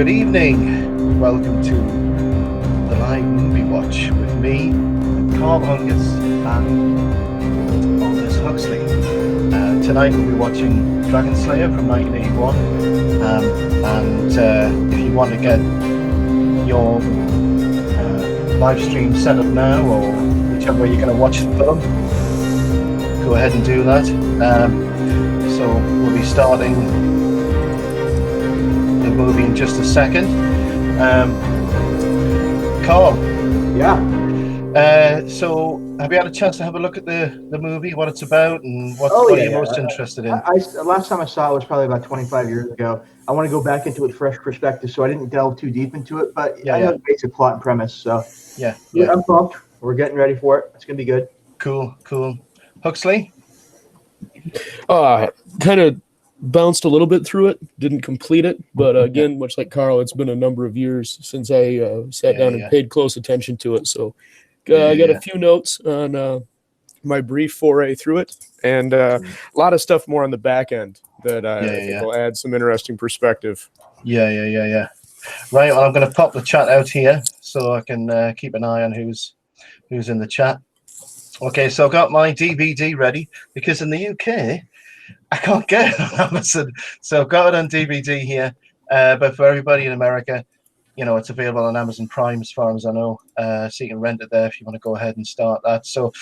Good evening. Welcome to the live movie watch with me, Carl Hungus, and Aldous Huxley. Tonight we'll be watching Dragonslayer from 1981. And if you want to get your live stream set up now, or whichever way you're going to watch the film, go ahead and do that. So we'll be starting the movie in just a second. Carl. Yeah. So have you had a chance to have a look at the movie, what it's about, and what you're most interested in? Last time I saw it was probably about 25 years ago. I want to go back into it fresh perspective, so I didn't delve too deep into it, but I know the basic plot and premise. So yeah. I'm pumped. We're getting ready for it. It's gonna be good. Cool. Huxley? Kind of bounced a little bit through it, didn't complete it, but again, much like Carl, it's been a number of years since I sat down and paid close attention to it. So I got a few notes on my brief foray through it, and a lot of stuff more on the back end that I think will add some interesting perspective. Yeah. Right, well, I'm going to pop the chat out here so I can keep an eye on who's in the chat. Okay, so I've got my DVD ready because in the UK, I can't get it on Amazon. So I've got it on DVD here, but for everybody in America, it's available on Amazon Prime as far as I know. So you can rent it there if you want to go ahead and start that. So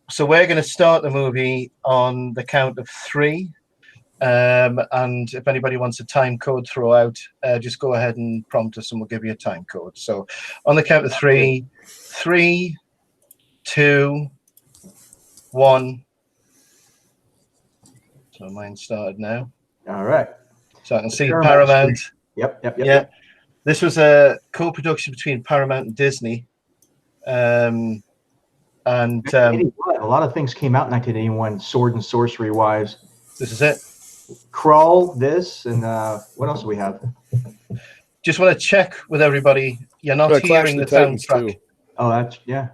so we're going to start the movie on the count of 3. And if anybody wants a time code throughout, just go ahead and prompt us and we'll give you a time code. So on the count of 3, 3, 2, 1. So mine started now. All right. So I can see Paramount. Yep. Yeah. This was a co-production between Paramount and Disney. And a lot of things came out in 1981, sword and sorcery wise. This is it. Crawl, this, and what else do we have? Just want to check with everybody. You're not hearing the soundtrack. Oh, that's Yeah.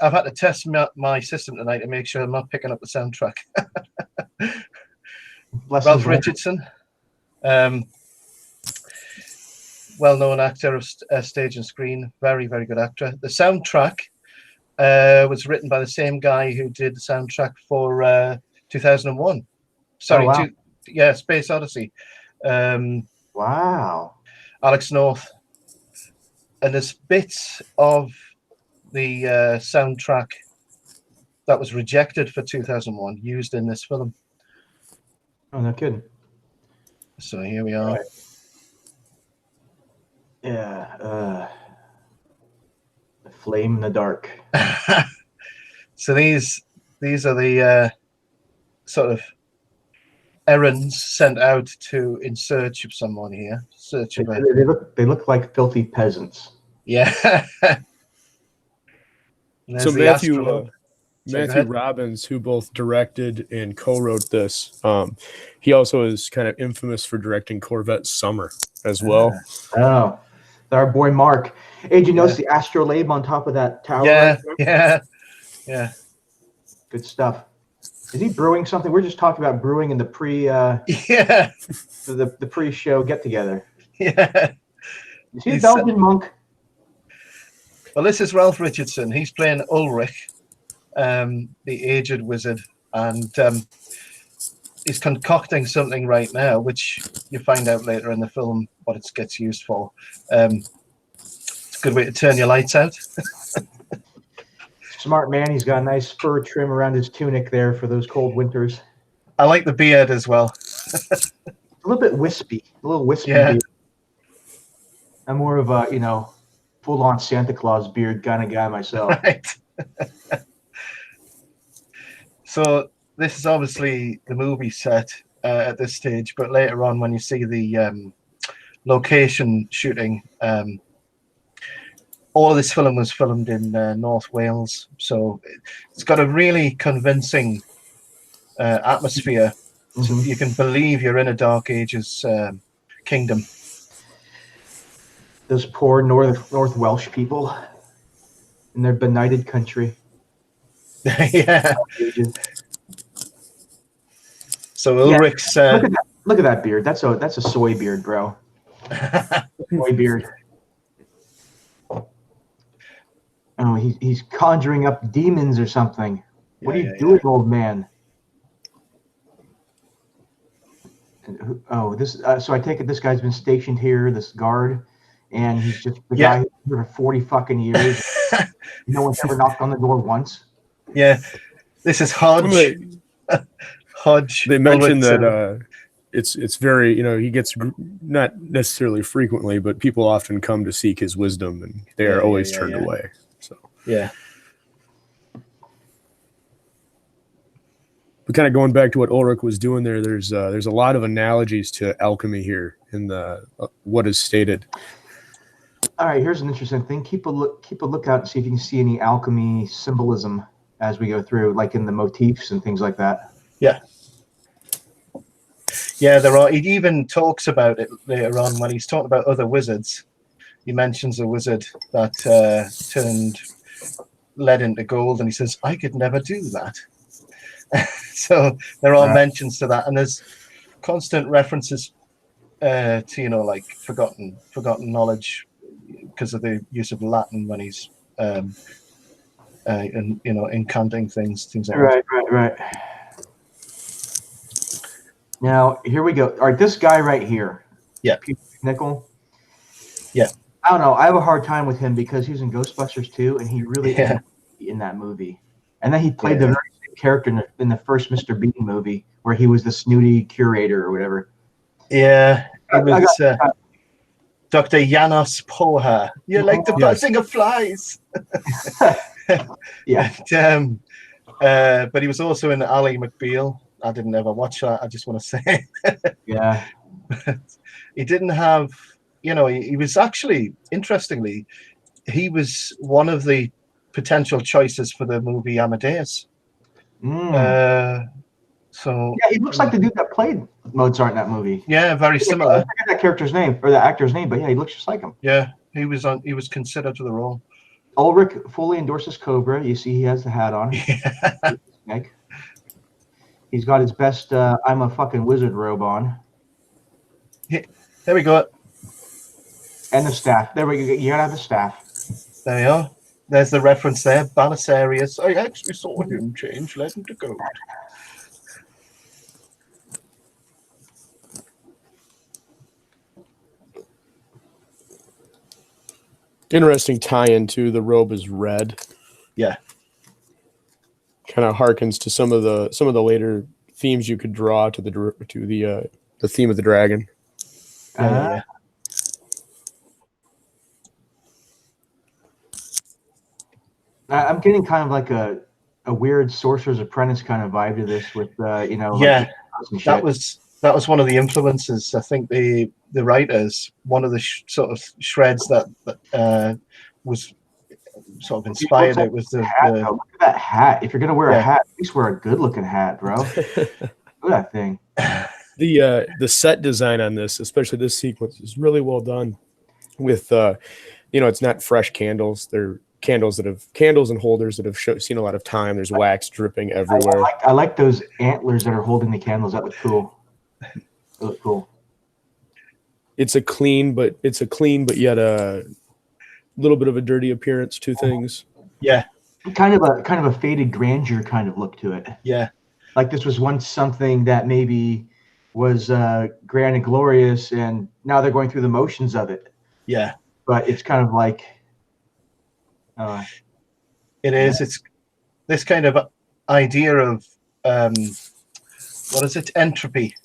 I've had to test my system tonight to make sure I'm not picking up the soundtrack. Ralph Richardson, well-known actor of stage and screen, very, very good actor. The soundtrack was written by the same guy who did the soundtrack for 2001. Sorry, Space Odyssey. Wow. Alex North. And there's bits of the soundtrack that was rejected for 2001 used in this film. Oh, no kidding. So here we are. Right. Yeah. The flame in the dark. So these are the sort of errands sent out to in search of someone here. They look like filthy peasants. Yeah. So Matthew Robbins, who both directed and co-wrote this, he also is kind of infamous for directing Corvette Summer as well. Oh, our boy Mark. Hey, did you notice the astrolabe on top of that tower? Yeah. Good stuff. Is he brewing something? We're just talking about brewing in the the pre-show get-together. Yeah. Is he a Belgian monk? Well, this is Ralph Richardson. He's playing Ulrich, the aged wizard, and he's concocting something right now, which you find out later in the film what it gets used for. It's a good way to turn your lights out. Smart man. He's got a nice fur trim around his tunic there for those cold winters. I like the beard as well. A little bit wispy. A little wispy. Yeah. Beard. I'm more of a, full-on Santa Claus beard kind of guy myself. Right. So this is obviously the movie set at this stage, but later on when you see the location shooting, all of this film was filmed in North Wales, so it's got a really convincing atmosphere. So you can believe you're in a Dark Ages kingdom. Those poor North Welsh people in their benighted country. Yeah. So Ulrich's look at that beard. That's a soy beard, bro. Soy beard. Oh, he's conjuring up demons or something. What are you doing, old man? Oh, this. So I take it this guy's been stationed here, this guard, and he's just the guy who's here for 40 fucking years. No one's ever knocked on the door once. Yeah, this is Hodge. Hodge. They mentioned that it's very, he gets not necessarily frequently, but people often come to seek his wisdom, and they are always turned away. So yeah. But kind of going back to what Ulrich was doing there, there's a lot of analogies to alchemy here in the what is stated. All right, here's an interesting thing. Keep a lookout and see if you can see any alchemy symbolism as we go through, like in the motifs and things like that. Yeah. Yeah, there are. He even talks about it later on when he's talking about other wizards. He mentions a wizard that turned lead into gold, and he says, "I could never do that." So there are mentions to that, and there's constant references to like forgotten knowledge because of the use of Latin when he's incanting things like that. Right. Now here we go. All right, this guy right here. Yeah. MacNicol. Yeah. I don't know. I have a hard time with him because he was in Ghostbusters too, and he really in that movie. And then he played the very same character in the first Mr. Bean movie, where he was the snooty curator or whatever. Yeah, it was Dr. Janos Poha. You're like the buzzing of flies. Yeah. But he was also in Ally McBeal. I didn't ever watch that. I just want to say. Yeah. He didn't have, he was actually, interestingly, he was one of the potential choices for the movie Amadeus. So yeah, he looks like the dude that played Mozart in that movie. Yeah, very similar. I forget that character's name or the actor's name, but yeah, he looks just like him. Yeah, he was considered for the role. Ulrich fully endorses Cobra. You see, he has the hat on. Yeah. He's got his best "I'm a fucking wizard" robe on. Yeah, there we go. And the staff. There we go. You gotta have the staff. There you are. There's the reference there. Belisarius. I actually saw him change lead into gold. Interesting tie-in too. The robe is red. Yeah. Kind of harkens to some of the later themes you could draw to the theme of the dragon. Yeah. I'm getting kind of like a weird Sorcerer's Apprentice kind of vibe to this with yeah, that was one of the influences. I think the writers, one of the sort of shreds that was sort of inspired it was the hat. Look at that hat. If you're gonna wear a hat, at least wear a good looking hat, bro. Look at that thing. The set design on this, especially this sequence, is really well done. With it's not fresh candles. They're candles and holders that have seen a lot of time. There's wax dripping everywhere. I like those antlers that are holding the candles. That look cool. That look cool. It's a clean but yet a little bit of a dirty appearance to things. Yeah. Kind of a faded grandeur kind of look to it. Yeah. Like this was once something that maybe was grand and glorious, and now they're going through the motions of it. Yeah. But it's kind of like it is. It's this kind of idea of what is it? Entropy.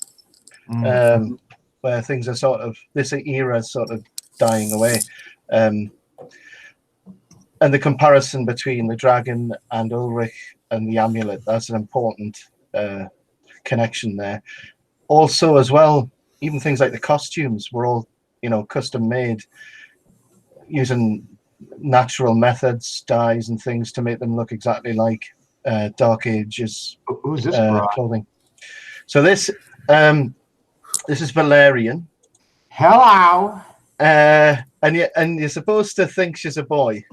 Where things are sort of this era is sort of dying away. And the comparison between the dragon and Ulrich and the amulet, that's an important connection there. Also, as well, even things like the costumes were all, custom made using natural methods, dyes and things to make them look exactly like Dark Ages Who's this clothing. So this is Valerian. Hello. And you're supposed to think she's a boy.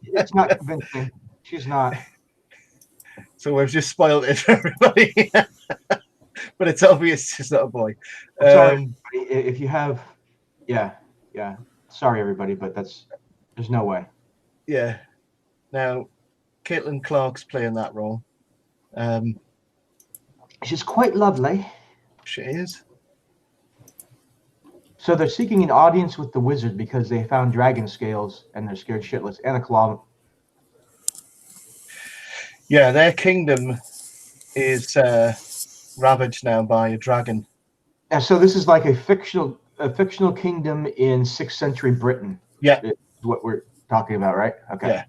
It's not convincing. She's not. So we've just spoiled it for everybody. but it's obvious it's not a boy. I'm sorry, if you have, yeah. Sorry, everybody, but there's no way. Yeah. Now, Caitlin Clark's playing that role. She's quite lovely. She is. So they're seeking an audience with the wizard because they found dragon scales and they're scared shitless. And a claw. Yeah, their kingdom is ravaged now by a dragon. And so this is like a fictional kingdom in 6th century Britain. Yeah. Is what we're talking about, right? Okay. Yeah.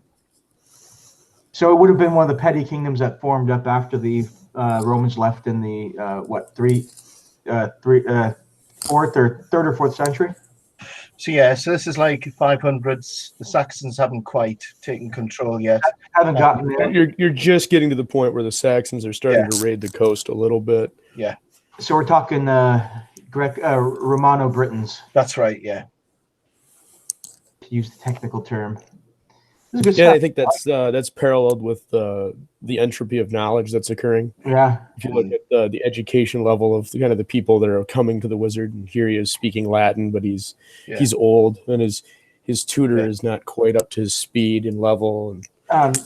So it would have been one of the petty kingdoms that formed up after the Romans left in the third or fourth century. So yeah, so this is like 500s. The Saxons haven't quite taken control yet. Haven't gotten there. You're just getting to the point where the Saxons are starting to raid the coast a little bit. Yeah. So we're talking Romano Britons. That's right. Yeah. To use the technical term. Yeah, I think that's paralleled with the entropy of knowledge that's occurring. Yeah. If you look at the education level of kind of the people that are coming to the wizard, and here he is speaking Latin, but he's old, and his tutor is not quite up to his speed and level. And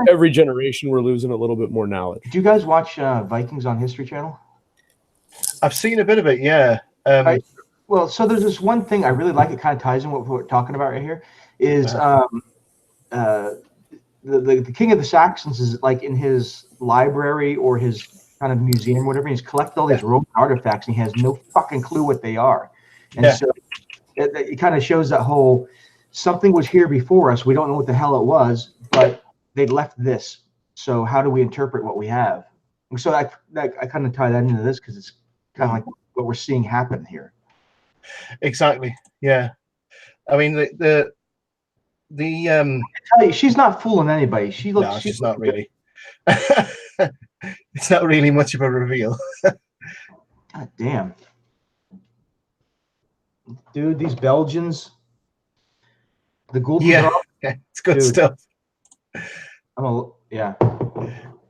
every generation we're losing a little bit more knowledge. Do you guys watch Vikings on History Channel? I've seen a bit of it. Yeah. Well, so there's this one thing I really like. It kind of ties in what we're talking about right here. Is the king of the Saxons is like in his library or his kind of museum, whatever. He's collected all these Roman artifacts, and he has no fucking clue what they are. And so it kind of shows that whole something was here before us. We don't know what the hell it was, but they left this. So how do we interpret what we have? And so I kind of tie that into this because it's kind of like what we're seeing happen here. Exactly. Yeah. I mean the I tell you, she's not fooling anybody. She looks. No, she's not really. It's not really much of a reveal. God damn, dude! These Belgians, the Gould. Yeah, it's good stuff. Yeah.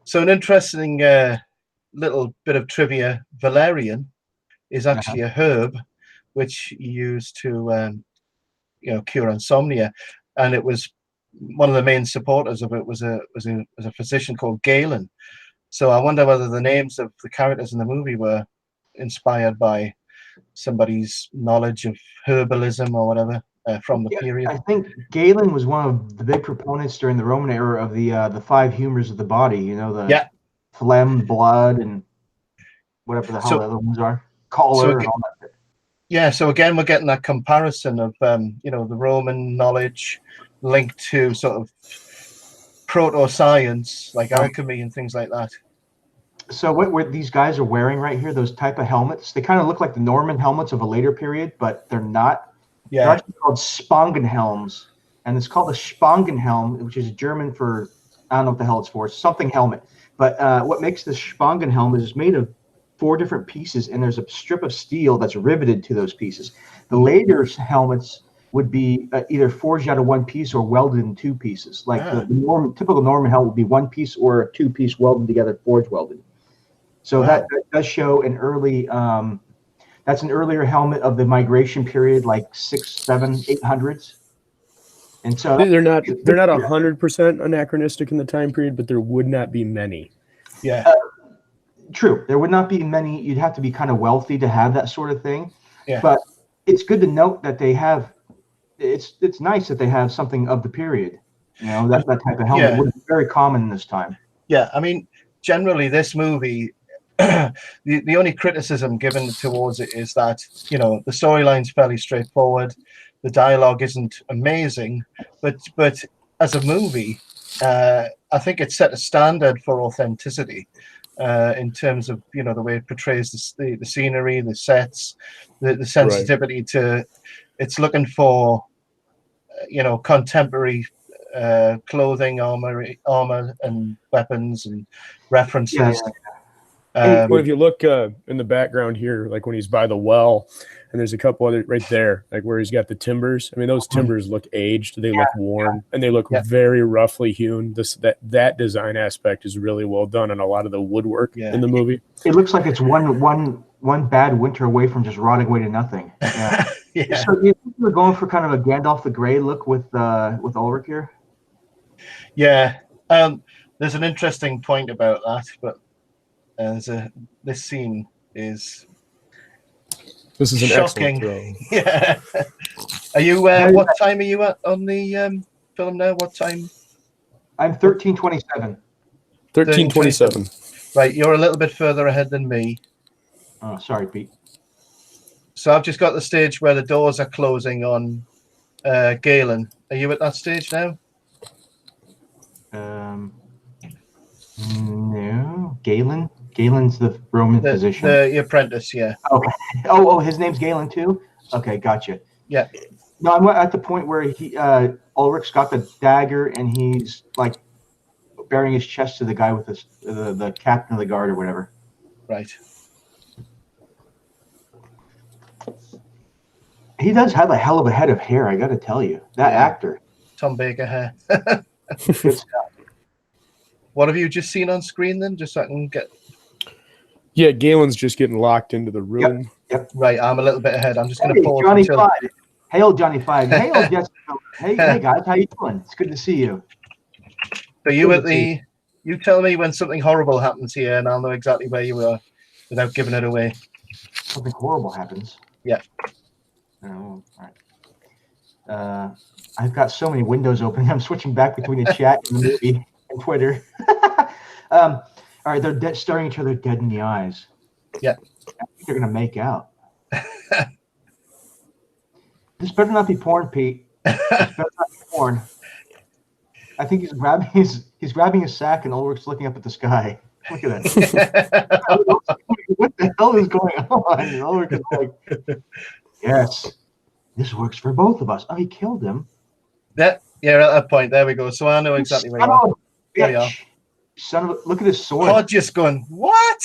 So an interesting little bit of trivia: Valerian is actually a herb which you use to cure insomnia. And it was one of the main supporters of it was a physician called Galen. So I wonder whether the names of the characters in the movie were inspired by somebody's knowledge of herbalism or whatever from the period. I think Galen was one of the big proponents during the Roman era of the 5 humors of the body. You know, the phlegm, blood, and whatever the hell the other ones are. Choler and all that. Yeah, so again, we're getting that comparison of, the Roman knowledge linked to sort of proto-science, like alchemy and things like that. So what these guys are wearing right here, those type of helmets, they kind of look like the Norman helmets of a later period, but they're not. Yeah. They're actually called Spangenhelms, and it's called a Spangenhelm, which is German for, I don't know what the hell it's for, something helmet. But what makes this Spangenhelm is it's made of 4 different pieces, and there's a strip of steel that's riveted to those pieces. The later helmets would be either forged out of 1 piece or welded in 2 pieces. Like the typical Norman helmet would be 1 piece or a 2 piece welded together, forge welded. So that does show an early. That's an earlier helmet of the migration period, like 600s, 700s, 800s. And so they're not 100% anachronistic in the time period, but there would not be many. Yeah. True. There would not be many. You'd have to be kind of wealthy to have that sort of thing. Yeah. But it's good to note that they have. It's nice that they have something of the period. You know, that type of helmet would be very common in this time. Yeah. I mean, generally, this movie, the only criticism given towards it is that, the storyline's fairly straightforward. The dialogue isn't amazing, but as a movie, I think it set a standard for authenticity. In terms of the way it portrays the scenery, the sets, the sensitivity to, it's looking for contemporary clothing, armor and weapons and references. Well, if you look in the background here, like when he's by the well, and there's a couple other right there, like where he's got the timbers. I mean, those timbers look aged, they look worn, and they look very roughly hewn. That design aspect is really well done on a lot of the woodwork in the movie. It looks like it's one bad winter away from just rotting away to nothing. Yeah. So you think we're going for kind of a Gandalf the Grey look with Ulrich here? Yeah. There's an interesting point about that, but this scene is shocking. Yeah. Are you? What time are you at on the film now? What time? I'm 13:27. 13:27. Right, you're a little bit further ahead than me. Oh, sorry, Pete. So I've just got the stage where the doors are closing on Galen. Are you at that stage now? No. Galen? Galen's the Roman physician. The apprentice, yeah. Okay. Oh, his name's Galen too? Okay, gotcha. Yeah. No, I'm at the point where Ulrich's got the dagger and he's like bearing his chest to the guy with the captain of the guard or whatever. Right. He does have a hell of a head of hair, I got to tell you. That actor. Tom Baker hair. Good stuff. What have you just seen on screen then? Just so I can get... Yeah, Galen's just getting locked into the room. Yep. Right, I'm a little bit ahead. I'm just going to pause Johnny Five. Hail, Johnny Five. Hail, Jessica. Hey, guys, how you doing? It's good to see you. So you tell me when something horrible happens here, and I'll know exactly where you are without giving it away. Something horrible happens. Yeah. Oh, all right. I've got so many windows open. I'm switching back between the chat and the movie and Twitter. All right, they're staring each other dead in the eyes. Yeah. I think they're gonna make out. This better not be porn, Pete. This better not be porn. I think he's grabbing his sack and Ulrich's looking up at the sky. Look at that. What the hell is going on? And Ulrich is like, yes, this works for both of us. Oh, he killed him. Yeah, at that point, there we go. So I know exactly where you are. There you are. Son of a, look at his sword. Pod just going, what?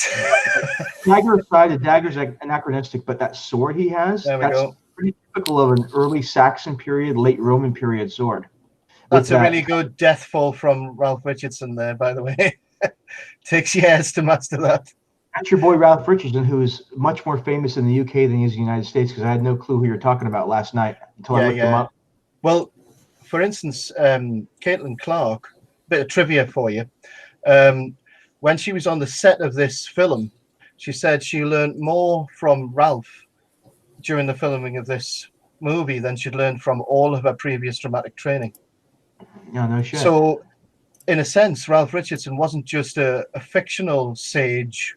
Dagger aside, the dagger's like anachronistic, but that sword he has, that's pretty typical of an early Saxon period, late Roman period sword. That's a really good death fall from Ralph Richardson there, by the way. Takes years to master that. That's your boy Ralph Richardson, who is much more famous in the UK than he is in the United States, because I had no clue who you were talking about last night until I looked him up. Well, for instance, Caitlin Clark, bit of trivia for you. When she was on the set of this film, she said she learned more from Ralph during the filming of this movie than she'd learned from all of her previous dramatic training. No shit. So, in a sense, Ralph Richardson wasn't just a fictional sage.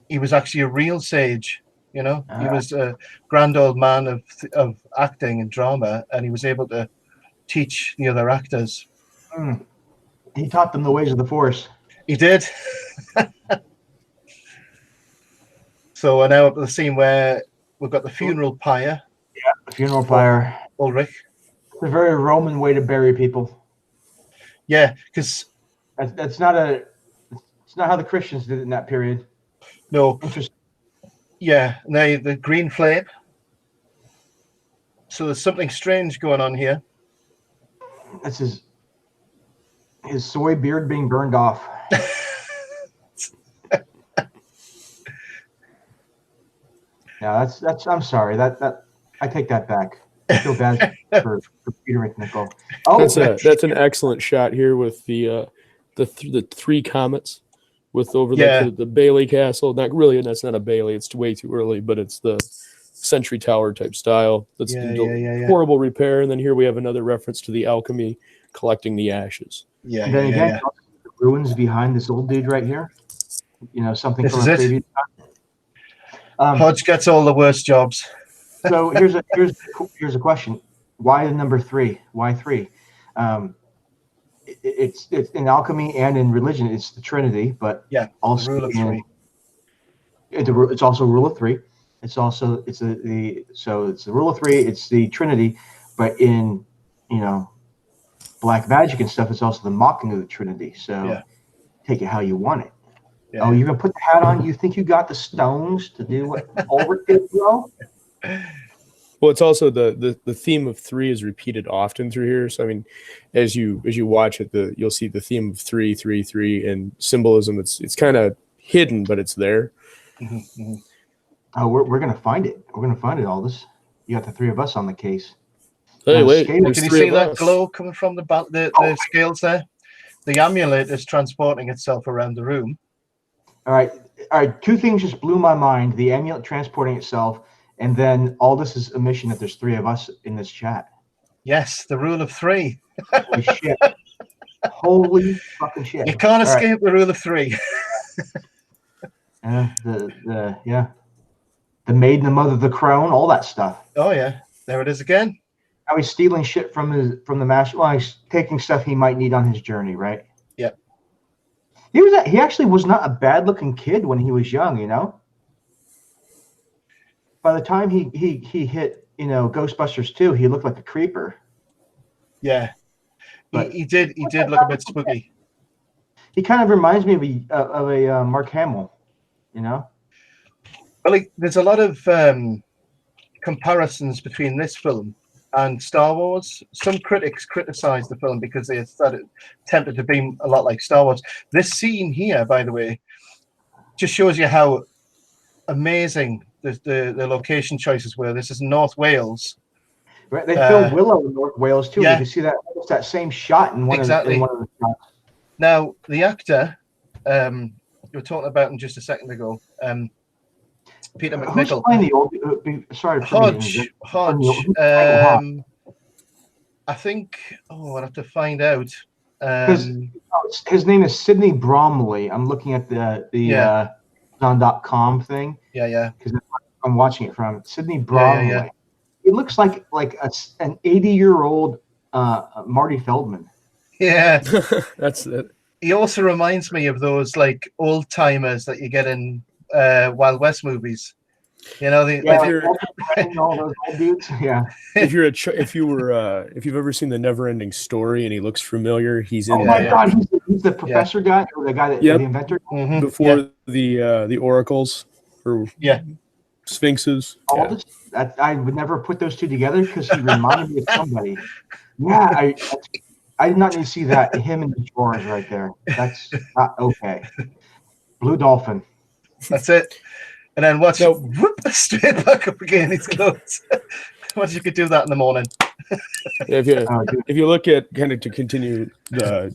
He was actually a real sage, you know? He was a grand old man of acting and drama, and he was able to teach the other actors. He taught them the ways of the Force. He did. So we're now up to the scene where we've got the funeral pyre. Yeah, the funeral pyre. Ulrich. It's a very Roman way to bury people. Yeah, because it's not how the Christians did it in that period. No. Interesting. Yeah, now the green flame. So there's something strange going on here. That's his soy beard being burned off. Yeah, that's. I'm sorry. That I take that back. I feel bad for Peter MacNicol. Oh, that's an excellent shot here with the three comets with over the Bailey Castle. Not really, and that's not a Bailey. It's way too early, but it's the Sentry Tower type style. That's horrible repair. And then here we have another reference to the alchemy collecting the ashes. Yeah. And then again, the ruins behind this old dude right here. You know, something from a previous time. Hodge gets all the worst jobs. So here's a question: why the number 3? Why 3? It's in alchemy and in religion. It's the Trinity, but also rule of 3. It's also rule of 3. It's also it's the rule of 3. It's the Trinity, but in black magic and stuff, it's also the mocking of the Trinity. So take it how you want it. Yeah. Oh, you even put the hat on? You think you got the stones to do what Ulrich did, bro? Well, it's also the theme of 3 is repeated often through here. So I mean, as you watch it, you'll see the theme of 3, 3, 3, and symbolism. It's kind of hidden, but it's there. Mm-hmm. Oh, we're gonna find it. We're gonna find it, Aldous. You got the 3 of us on the case. Hey, wait! Can you see that glow coming from the scales there? The amulet is transporting itself around the room. All right. 2 things just blew my mind: the amulet transporting itself, and then Aldous' admission that there's 3 of us in this chat. Yes, the rule of 3. Holy shit! Holy fucking shit! You can't escape the rule of 3. The maid and the mother of the crown, all that stuff. Oh yeah, there it is again. Now he's stealing shit from the master. Well, he's taking stuff he might need on his journey, right? Yep. He actually was not a bad looking kid when he was young, you know. By the time he hit, Ghostbusters 2, he looked like a creeper. Yeah, he did look a bit spooky. He kind of reminds me of a Mark Hamill, you know. Well, there's a lot of comparisons between this film and Star Wars. Some critics criticized the film because they started tempted to be a lot like Star Wars. This scene here, by the way, just shows you how amazing the location choices were. This is North Wales. Right, they filmed Willow in North Wales too. Yeah. You can see that same shot in one of the shots. Now the actor you were talking about him just a second ago. Peter MacNicol. Who's playing the old? Sorry, Hodge. I think. Oh, I'll have to find out. His name is Sidney Bromley. I'm looking at the Amazon.com thing. Yeah. Because I'm watching it from Sidney Bromley. Yeah. It looks like an 80-year-old Marty Feldman. Yeah, that's it. He also reminds me of those like old timers that you get in Wild West movies. You know, all those old dudes. Yeah. If you've ever seen The Never-Ending Story and he looks familiar, he's in. Oh my God, he's the professor guy, or the guy that the inventor. Mm-hmm. Before the oracles or sphinxes. I would never put those 2 together because he reminded me of somebody. Yeah, I did not need to see that. Him and the drawers right there. That's not okay. Blue Dolphin. That's it. And then watch it whoop straight back up again. His clothes. Once you could do that in the morning. If you look at kind of to continue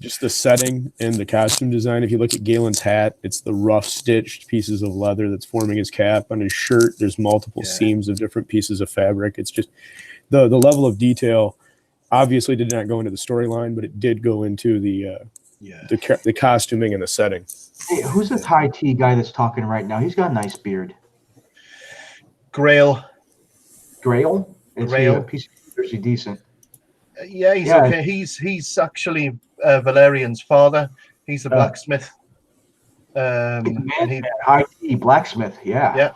just the setting and the costume design, if you look at Galen's hat, it's the rough stitched pieces of leather that's forming his cap. On his shirt, there's multiple seams of different pieces of fabric. It's just the level of detail obviously did not go into the storyline, but it did go into the costuming and the setting. Hey, who's the Thai tea guy that's talking right now? He's got a nice beard. Grail. Grail? Grail. Is he decent? Yeah, he's okay. He's actually Valerian's father. He's the blacksmith. High tea blacksmith. Yeah.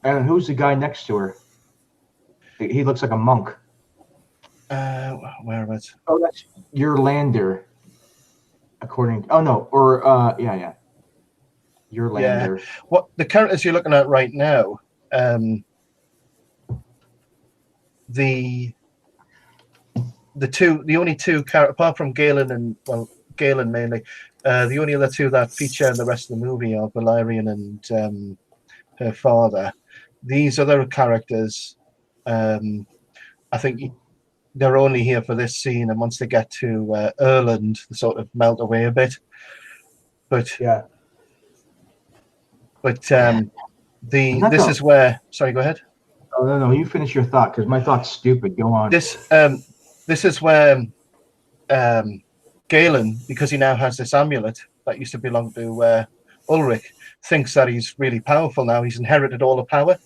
And who's the guy next to her? He looks like a monk. Where was? Oh, that's Urlander. Urlander. Yeah. What the characters you're looking at right now? The only two characters, apart from Galen and Galen mainly, the only other 2 that feature in the rest of the movie are Valerian and her father. These other characters, I think they're only here for this scene, and once they get to Urland, they sort of melt away a bit. But this is where. Sorry, go ahead. Oh no, you finish your thought because my thought's stupid. Go on. This is where Galen, because he now has this amulet that used to belong to Ulrich, thinks that he's really powerful now. He's inherited all the power.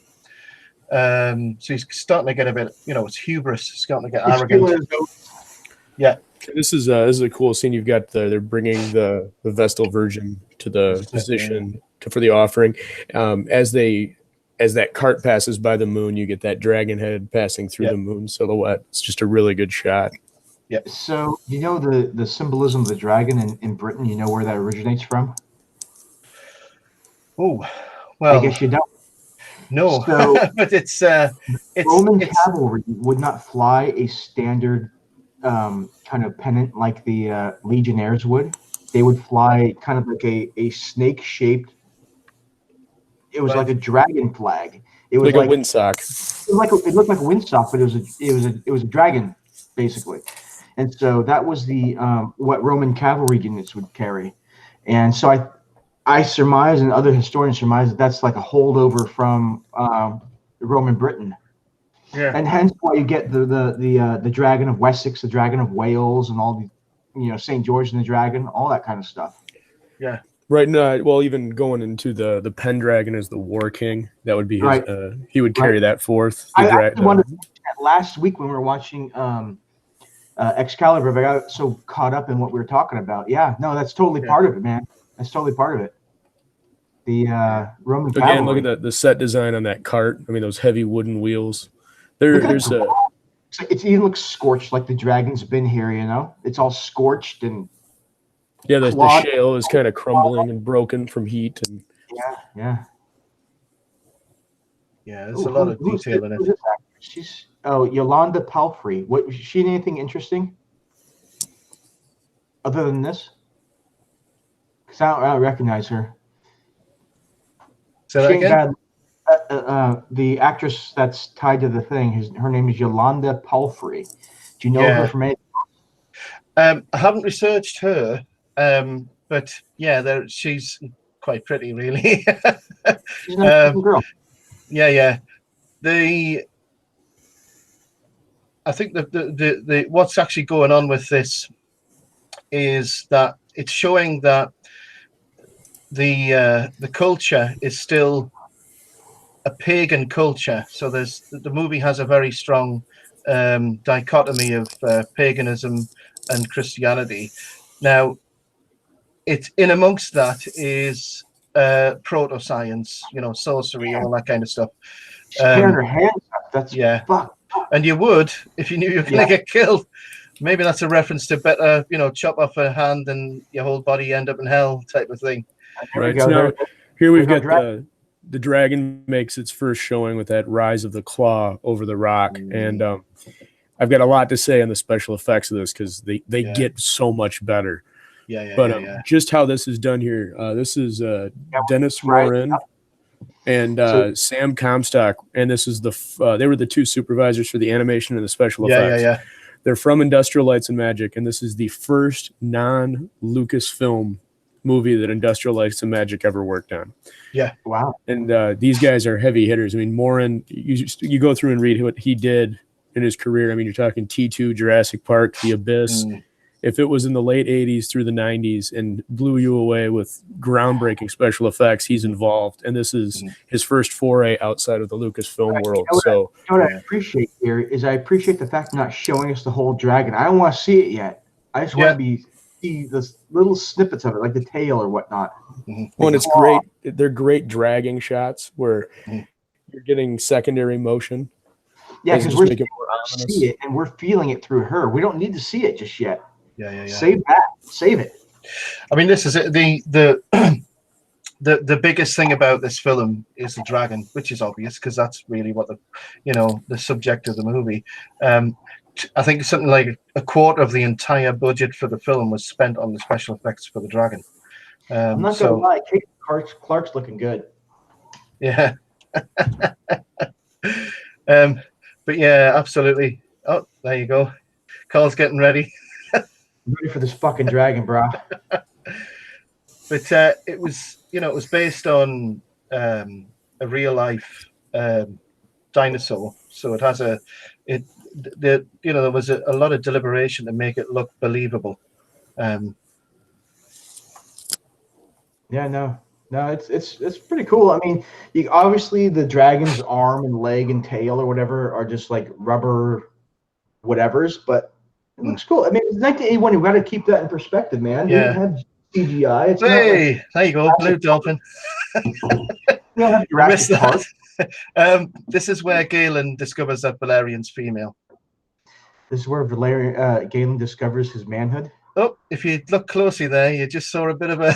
So he's starting to get a bit, it's hubris. He's starting to get arrogant. Yeah. This is a cool scene. You've got they're bringing the Vestal Virgin to the position for the offering. As that cart passes by the moon, you get that dragon head passing through the moon silhouette. It's just a really good shot. Yep. So you know the symbolism of the dragon in Britain. You know where that originates from? Oh, well, I guess you don't. no, So but it's Roman cavalry would not fly a standard kind of pennant like the legionnaires would. They would fly kind of like a snake shaped. It was like a dragon flag. It was like a windsock. It looked like a windsock, but it was a dragon basically. And so that was the what Roman cavalry units would carry. And so I surmise, and other historians surmise, that that's like a holdover from Roman Britain. Yeah. And hence why you get the Dragon of Wessex, the Dragon of Wales, and all the St. George and the Dragon, all that kind of stuff. Yeah. Right now, well, even going into the Pendragon as the War King, that would be his. Right. He would carry that forth. I actually wanted to last week when we were watching Excalibur, but I got so caught up in what we were talking about. Yeah, no, that's totally part of it, man. That's totally part of it. The Roman cavalry. Again, look at the set design on that cart. I mean, those heavy wooden wheels. It even looks scorched, like the dragon's been here. It's all scorched and. Yeah, the shale is kind of crumbling and broken from heat. And yeah. There's a lot of detail in it. She's Yolanda Palfrey. What was she in anything interesting other than this? Because I don't recognize her. Say that again? The actress that's tied to the thing, her name is Yolanda Palfrey. Do you know her from anything? I haven't researched her, but she's quite pretty, really. She's a nice girl. Yeah. I think the what's actually going on with this is that it's showing that the culture is still a pagan culture. So the movie has a very strong dichotomy of paganism and Christianity. Now, it's in amongst that is proto-science, sorcery, all that kind of stuff. Tearing her hands up. That's fuck. And you would, if you knew you were going to get killed. Maybe that's a reference to better, chop off a hand and your whole body end up in hell type of thing. Right. So now, here we've got the dragon makes its first showing with that rise of the claw over the rock. And I've got a lot to say on the special effects of this because they get so much better. Just how this is done here. This is Dennis Morin and Sam Comstock, and this is they were the two supervisors for the animation and the special effects. They're from Industrial Lights and Magic, and this is the first non-Lucasfilm movie that Industrial Lights and Magic ever worked on. Yeah, wow. And these guys are heavy hitters. I mean, Morin, you go through and read what he did in his career. I mean, you're talking T2, Jurassic Park, The Abyss. If it was in the late 80s through the 90s and blew you away with groundbreaking special effects, he's involved. And this is his first foray outside of the Lucasfilm world. What I appreciate here is I appreciate the fact of not showing us the whole dragon. I don't want to see it yet. I just want to see the little snippets of it, like the tail or whatnot. Well, and it's great. They're great dragging shots where you're getting secondary motion. Yeah, because we're see it and we're feeling it through her. We don't need to see it just yet. Yeah. Save it. I mean, this is the biggest thing about this film is the dragon, which is obvious because that's really what the subject of the movie. I think something like a quarter of the entire budget for the film was spent on the special effects for the dragon. I'm not gonna lie, Kate Clark's looking good. Yeah. But yeah, absolutely. Oh, there you go. Carl's getting ready. I'm ready for this fucking dragon, bro. But it was based on a real life dinosaur, so it has there was a lot of deliberation to make it look believable. It's pretty cool. I mean, obviously the dragon's arm and leg and tail or whatever are just like rubber whatevers, but it looks cool. I mean, it's 1981. We've got to keep that in perspective, man. We didn't have CGI. There you go, blue dolphin. We don't have Jurassic Park. This is where Galen discovers that Valerian's female. This is where Galen discovers his manhood. Oh, if you look closely there, you just saw a bit of a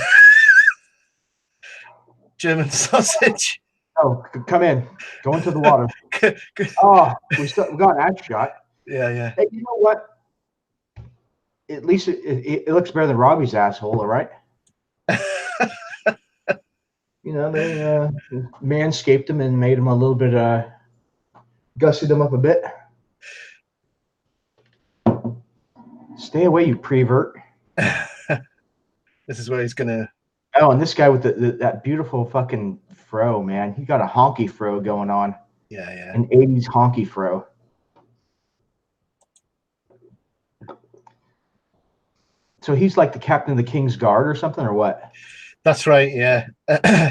German sausage. Oh, come in. Go into the water. Oh, we got that shot. Yeah, yeah. Hey, you know what? At least it looks better than Robbie's asshole, all right? You know, they manscaped him and made him a little bit, gussied him up a bit. Stay away, you prevert. This is where he's gonna. Oh, and this guy with that beautiful fucking fro, man. He got a honky fro going on. Yeah, yeah. An 80s honky fro. So he's like the captain of the King's Guard or something, or what? That's right, yeah.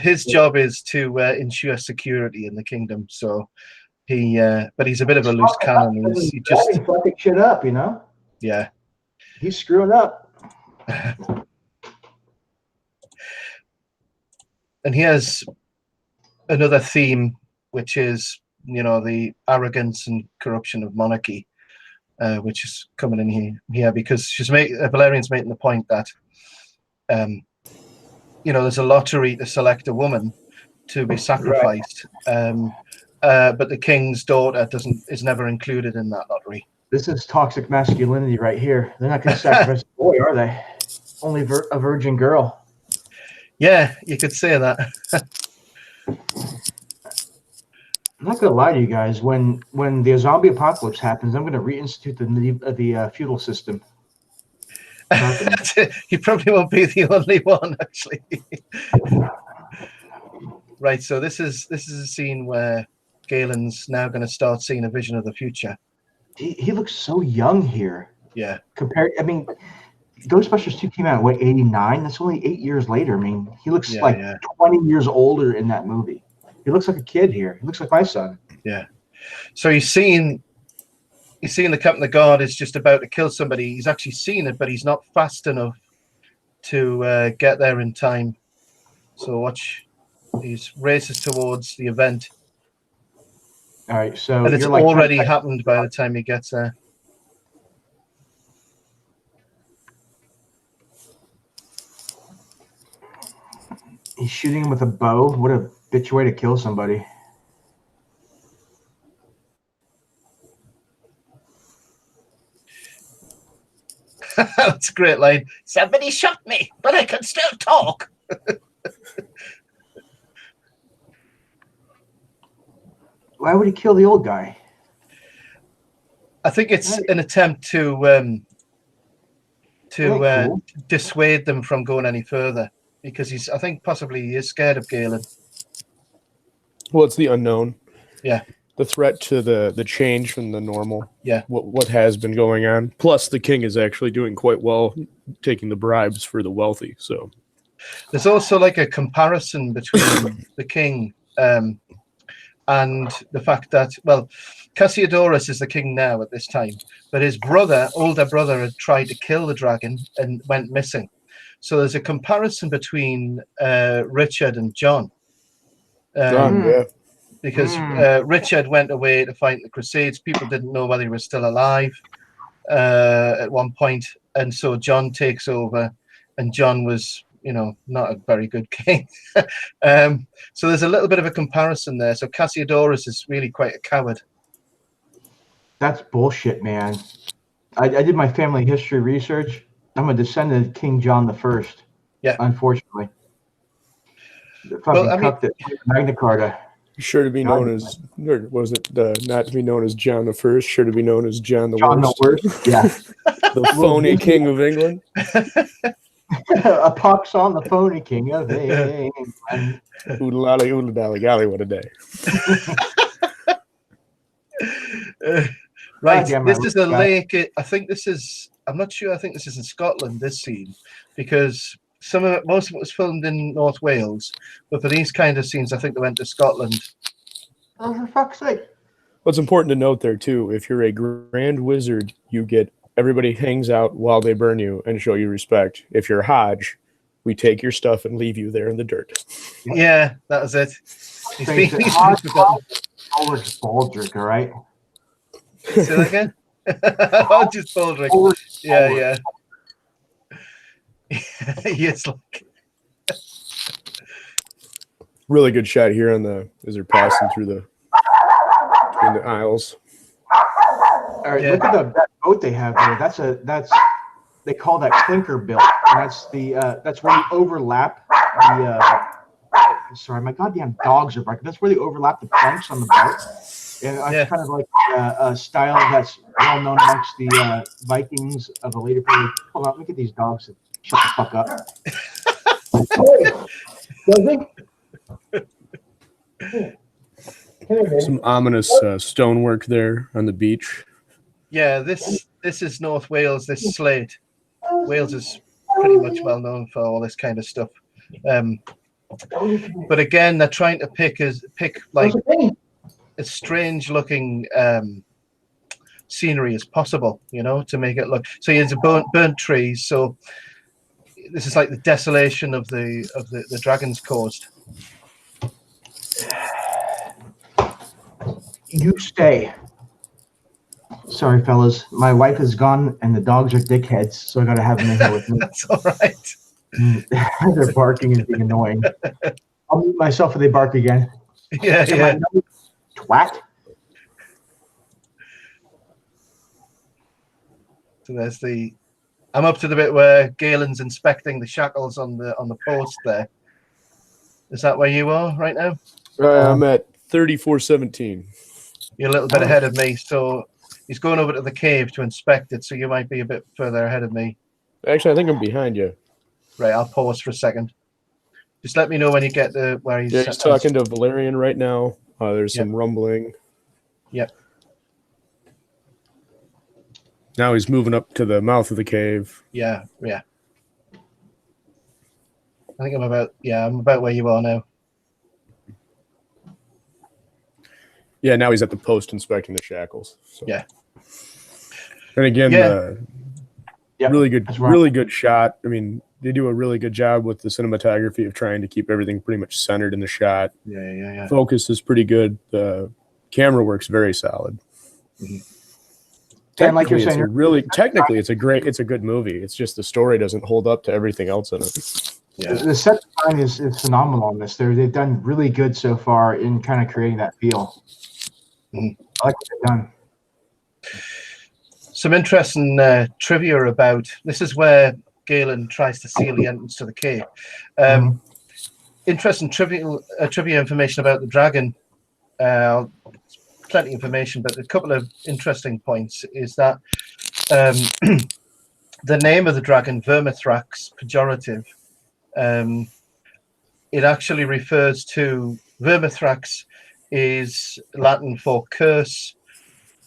His job is to ensure security in the kingdom. So but he's a bit of a loose cannon. He just fucking shit up, you know? Yeah. He's screwing up. And here's another theme, which is, you know, the arrogance and corruption of monarchy, which is coming in here because Valerian's making the point that, you know, there's a lottery to select a woman to be sacrificed, right. But the king's daughter is never included in that lottery. This is toxic masculinity right here. They're not going to sacrifice a boy, are they? Only a virgin girl. Yeah, you could say that. I'm not gonna lie to you guys. When the zombie apocalypse happens, I'm gonna reinstitute the feudal system. You probably won't be the only one, actually. Right. So this is a scene where Galen's now going to start seeing a vision of the future. He looks so young here. Yeah. I mean, Ghostbusters 2 came out in 89. That's only 8 years later. I mean, he looks 20 years older in that movie. He looks like a kid here. He looks like my son. Yeah. So he's seeing the captain of the guard is just about to kill somebody. He's actually seen it, but he's not fast enough to get there in time. So watch. He races towards the event. All right. So and it's already happened by the time he gets there. He's shooting him with a bow. What a bitch way to kill somebody. That's a great line. Somebody shot me, but I can still talk. Why would he kill the old guy? I think it's an attempt to dissuade them from going any further. Because I think possibly he is scared of Galen. Well, it's the unknown. Yeah. The threat to the change from the normal. Yeah. What has been going on. Plus, the king is actually doing quite well, taking the bribes for the wealthy. So there's also like a comparison between the king and the fact that, well, Cassiodorus is the king now at this time, but his older brother, had tried to kill the dragon and went missing. So there's a comparison between Richard and John. Because Richard went away to fight the Crusades. People didn't know whether he was still alive at one point. And so John takes over, and John was, you know, not a very good king. So there's a little bit of a comparison there. So Cassiodorus is really quite a coward. That's bullshit, man. I did my family history research. I'm a descendant of King John I. Yeah. Unfortunately. The fucking cup that MacNicol. Sure to be known as, or was it not to be known as John I? Sure to be known as John the Worst. Yeah. The phony king of England. A pox on the phony king of England. Oodle-lolly, oodle-dolly, golly, what a day. Right, this is a lake. I think this is. I'm not sure. I think this is in Scotland. This scene, because most of it was filmed in North Wales, but for these kind of scenes, I think they went to Scotland. Oh, for fuck's sake! What's important to note there too, if you're a grand wizard, you get everybody hangs out while they burn you and show you respect. If you're Hodge, we take your stuff and leave you there in the dirt. Yeah, that was it. Ulrich Baldrick, all right. Say that again. Oh, just Ulrich. Yeah. Yes, like really good shot here on the as they're passing through the aisles. All right, look at that boat they have there. That's they call that clinker built, and that's where you overlap the. Sorry, my goddamn dogs are barking. That's where they overlap the planks on the boat, and it's kind of like a style that's well known amongst the Vikings of a later period. Hold on, look at these dogs. Shut the fuck up. Some ominous stonework there on the beach. Yeah, this is North Wales. This slate. Wales is pretty much well known for all this kind of stuff. But again, they're trying to pick like as strange looking scenery as possible, you know, to make it look. So you have burnt trees. So this is like the desolation of the dragon's caused. You stay. Sorry, fellas. My wife is gone, and the dogs are dickheads, so I got to have them in here with me. That's all right. They're barking and being annoying. I'll mute myself if they bark again. Yeah. Twat. So there's I'm up to the bit where Galen's inspecting the shackles on the post there. Is that where you are right now? I'm at 3417. You're a little bit ahead of me, so he's going over to the cave to inspect it, so you might be a bit further ahead of me. Actually, I think I'm behind you. Right, I'll pause for a second. Just let me know when you get to where he's... Yeah, he's talking to Valerian right now. There's some rumbling. Yep. Now he's moving up to the mouth of the cave. Yeah. I think I'm about where you are now. Yeah, now he's at the post inspecting the shackles. So. Yeah. And again, really good shot. I mean, they do a really good job with the cinematography of trying to keep everything pretty much centered in the shot. Yeah. Focus is pretty good. The camera work's very solid. Mm-hmm. Technically, it's a good movie. It's just the story doesn't hold up to everything else in it. Yeah. The set design is phenomenal on this. They've done really good so far in kind of creating that feel. Mm-hmm. I like what they've done. Some interesting trivia about this is where Galen tries to seal the entrance to the cave. Interesting trivia information about the dragon. Plenty of information, but a couple of interesting points is that the name of the dragon, Vermithrax, pejorative, it actually refers to Vermithrax is Latin for curse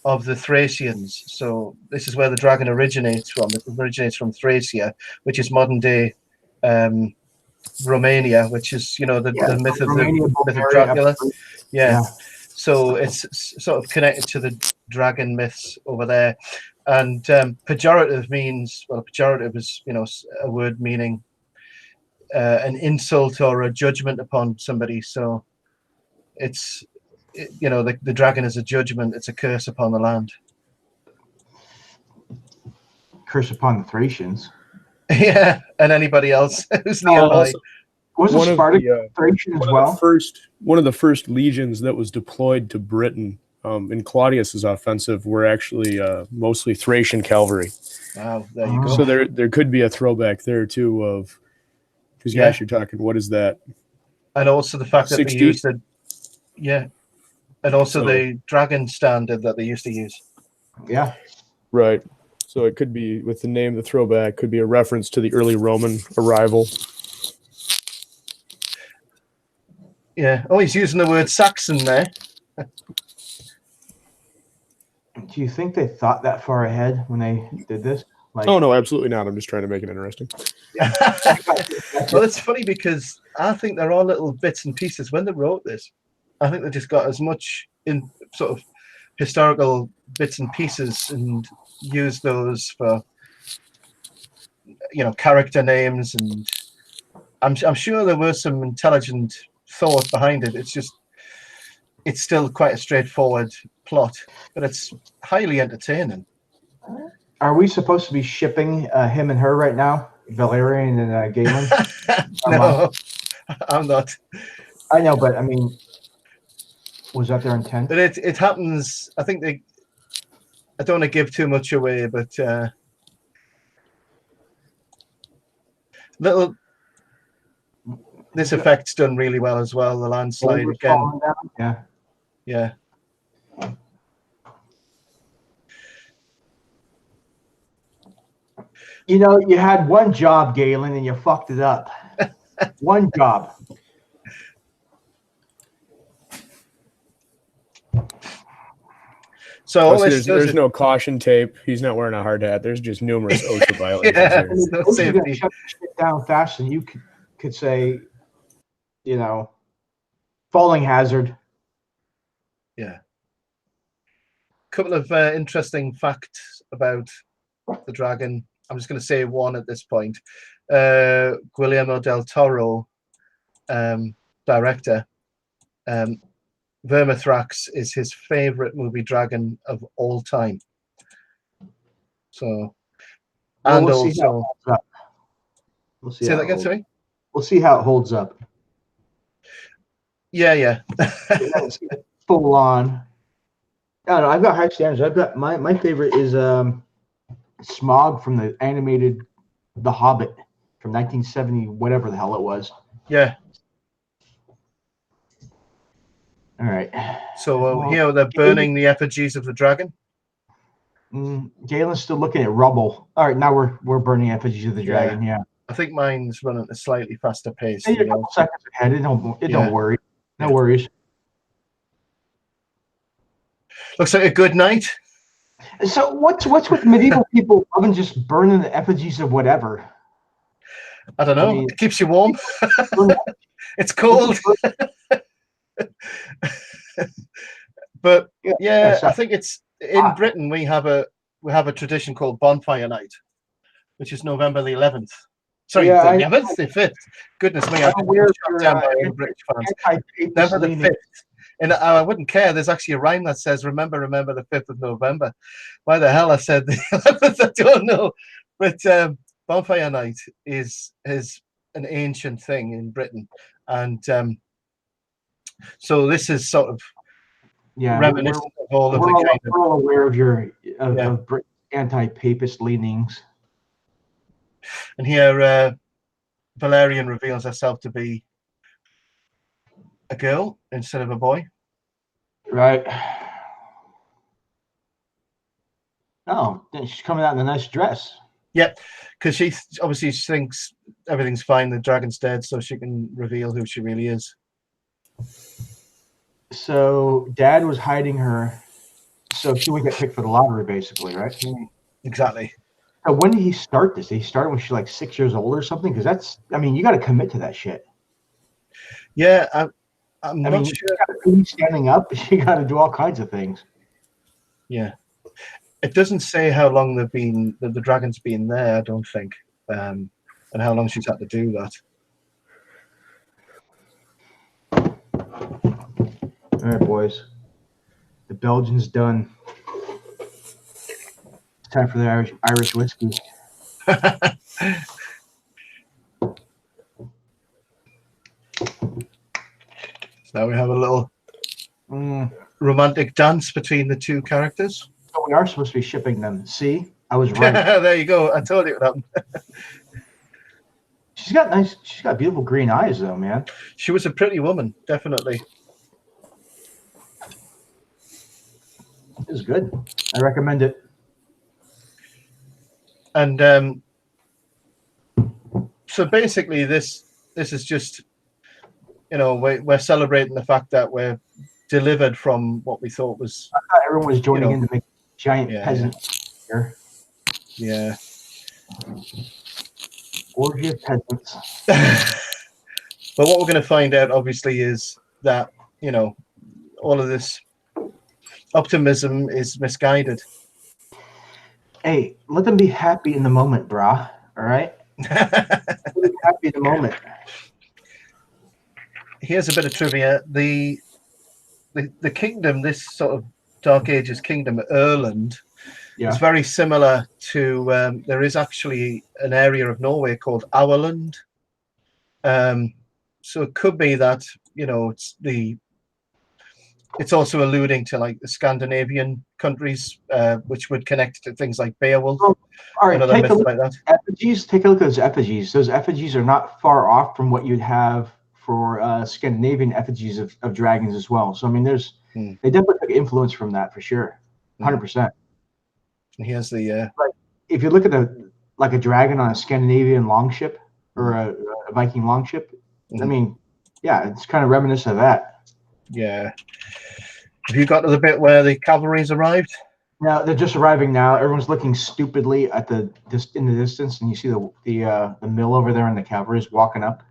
of the Thracians. So this is where the dragon originates from. It originates from Thracia, which is modern day Romania, which is, you know, the myth of Dracula. Yeah. So it's sort of connected to the dragon myths over there. And pejorative means, well, pejorative is, you know, a word meaning an insult or a judgment upon somebody. So it's, you know, the dragon is a judgment. It's a curse upon the land. Curse upon the Thracians. Yeah, and anybody else who's nearby. Was it Spartacus Thracian as well? One of the first legions that was deployed to Britain in Claudius's offensive were actually mostly Thracian cavalry. Wow, there you go. So there could be a throwback there too of, because you're talking, what is that? And also the fact that 60? They used and also the dragon standard that they used to use. Yeah. Right. So it could be, with the name, the throwback could be a reference to the early Roman arrival. Yeah. Oh, he's using the word Saxon there. Do you think they thought that far ahead when they did this? Oh, no, absolutely not. I'm just trying to make it interesting. Well, it's funny because I think there are little bits and pieces when they wrote this. I think they just got as much in sort of historical bits and pieces and used those for, you know, character names, and I'm sure there was some intelligent thought behind it. It's still quite a straightforward plot, but it's highly entertaining. Are we supposed to be shipping him and her right now? Valerian and Galen? No, I'm not. I know, but I mean, was that their intent? But it happens. I think I don't want to give too much away, but this effect's done really well as well. The landslide again. Yeah. Yeah. You know, you had one job, Galen, and you fucked it up. One job. So there's no caution tape. He's not wearing a hard hat. There's just numerous OSHA violations. Yeah, here. no safety. Shut shit down fast, and you could say, you know, falling hazard. Yeah. Couple of interesting facts about the dragon. I'm just going to say one at this point. Guillermo del Toro, director, Vermithrax is his favorite movie dragon of all time. So, and we'll also, we'll see say that again, sorry? We'll see how it holds up. Yeah. Full on. I don't know. I've got high standards. I've got my favorite is Smog from the animated The Hobbit from 1970, whatever the hell it was. Yeah. All right. So here they're burning the effigies of the dragon. Galen's still looking at rubble. All right, now we're burning effigies of the dragon. Yeah. I think mine's running at a slightly faster pace. You're a couple seconds ahead. It don't worry. No worries. Looks like a good night. So what's with medieval people loving just burning the effigies of whatever? I don't know. It keeps you warm. It's cold. But yeah, I think it's in Britain we have a tradition called Bonfire Night, which is November the 11th. Sorry, the 11th, the 5th. Goodness me, I've been shut down by all British fans. November the 5th. And I wouldn't care. There's actually a rhyme that says, remember the 5th of November. Why the hell I said the 11th, I don't know. But Bonfire Night is an ancient thing in Britain. And so this is sort of reminiscent of all of the kind of... We're all aware of your anti-papist leanings. And here, Valerian reveals herself to be a girl instead of a boy. Right. Oh, she's coming out in a nice dress. Yep, because she obviously thinks everything's fine, the dragon's dead, so she can reveal who she really is. So Dad was hiding her so she would get picked for the lottery, basically, right? Exactly. So when did he start this? Did he start when she's like 6 years old or something? Because that's, I mean, you got to commit to that shit. Yeah, I'm not sure. You got to be standing up. You got to do all kinds of things. Yeah, it doesn't say how long the dragon's been there. I don't think, and how long she's had to do that. All right, boys. The Belgian's done. It's time for the Irish whiskey. So now we have a little romantic dance between the two characters. So we are supposed to be shipping them. See, I was right. There you go. I told you what happened. She's got beautiful green eyes, though, man. She was a pretty woman, definitely. It was good. I recommend it. And so basically, this is just, you know, we're celebrating the fact that we're delivered from what we thought was. I thought everyone was joining in to make a giant peasant here. Yeah. Orgy of peasants. But what we're going to find out, obviously, is that, you know, all of this optimism is misguided. Hey, let them be happy in the moment, brah. All right? Let them be happy in the moment. Here's a bit of trivia. The kingdom, this sort of Dark Ages kingdom, Urland, Yeah. It's very similar to, there is actually an area of Norway called Urland. So it could be that, you know, it's also alluding to like the Scandinavian countries, which would connect to things like Beowulf. Well, all right, and other take a myths look like that. at effigies. Take a look at those effigies. Those effigies are not far off from what you'd have for Scandinavian effigies of dragons as well. So I mean, they definitely took influence from that for sure, 100%. And here's the. But if you look at a dragon on a Scandinavian longship or a Viking longship, I mean, yeah, it's kind of reminiscent of that. Yeah. Have you got to the bit where the cavalry's arrived? Now they're just arriving now. Everyone's looking stupidly at in the distance, and you see the mill over there, and the cavalry's walking up.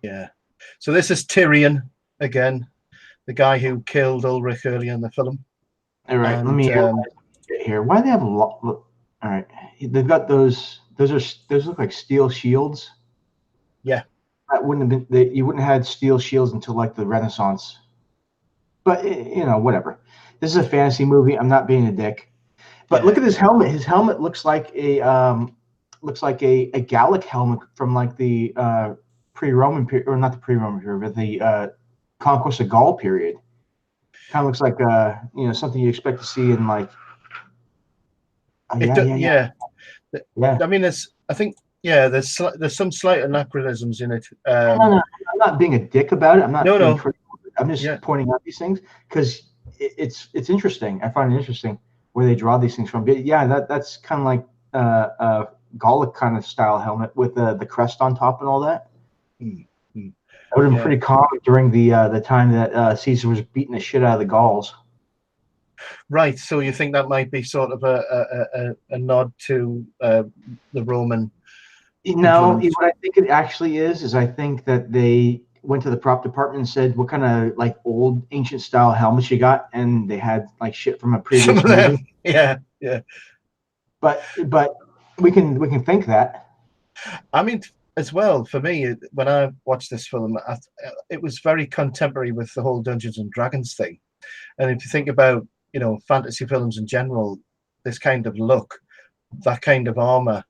Yeah. So this is Tyrion again, the guy who killed Ulrich earlier in the film. All right, and, let me get here. Why do they have all right? They've got those. Those look like steel shields. Yeah. That wouldn't have been. You wouldn't have had steel shields until like the Renaissance. But you know, whatever. This is a fantasy movie. I'm not being a dick. But look at his helmet. His helmet looks like a Gallic helmet from like the pre-Roman period, or not the pre-Roman period, but the conquest of Gaul period. Kind of looks like you know, something you expect to see in like. Yeah. I mean, there's some slight anachronisms in it. No, I'm not being a dick about it. I'm not. No. Critical. I'm just pointing out these things because it's interesting. I find it interesting where they draw these things from. But yeah, that's kind of like a Gallic kind of style helmet with the crest on top and all that. That would have been pretty common during the time that Caesar was beating the shit out of the Gauls. Right. So you think that might be sort of a nod to the Roman? No, what I think it actually is I think that they went to the prop department and said, what kind of like old ancient style helmets you got? And they had like shit from a previous movie. Yeah. But we can think that. I mean, as well, for me, when I watched this film, it was very contemporary with the whole Dungeons and Dragons thing. And if you think about, you know, fantasy films in general, this kind of look, that kind of armor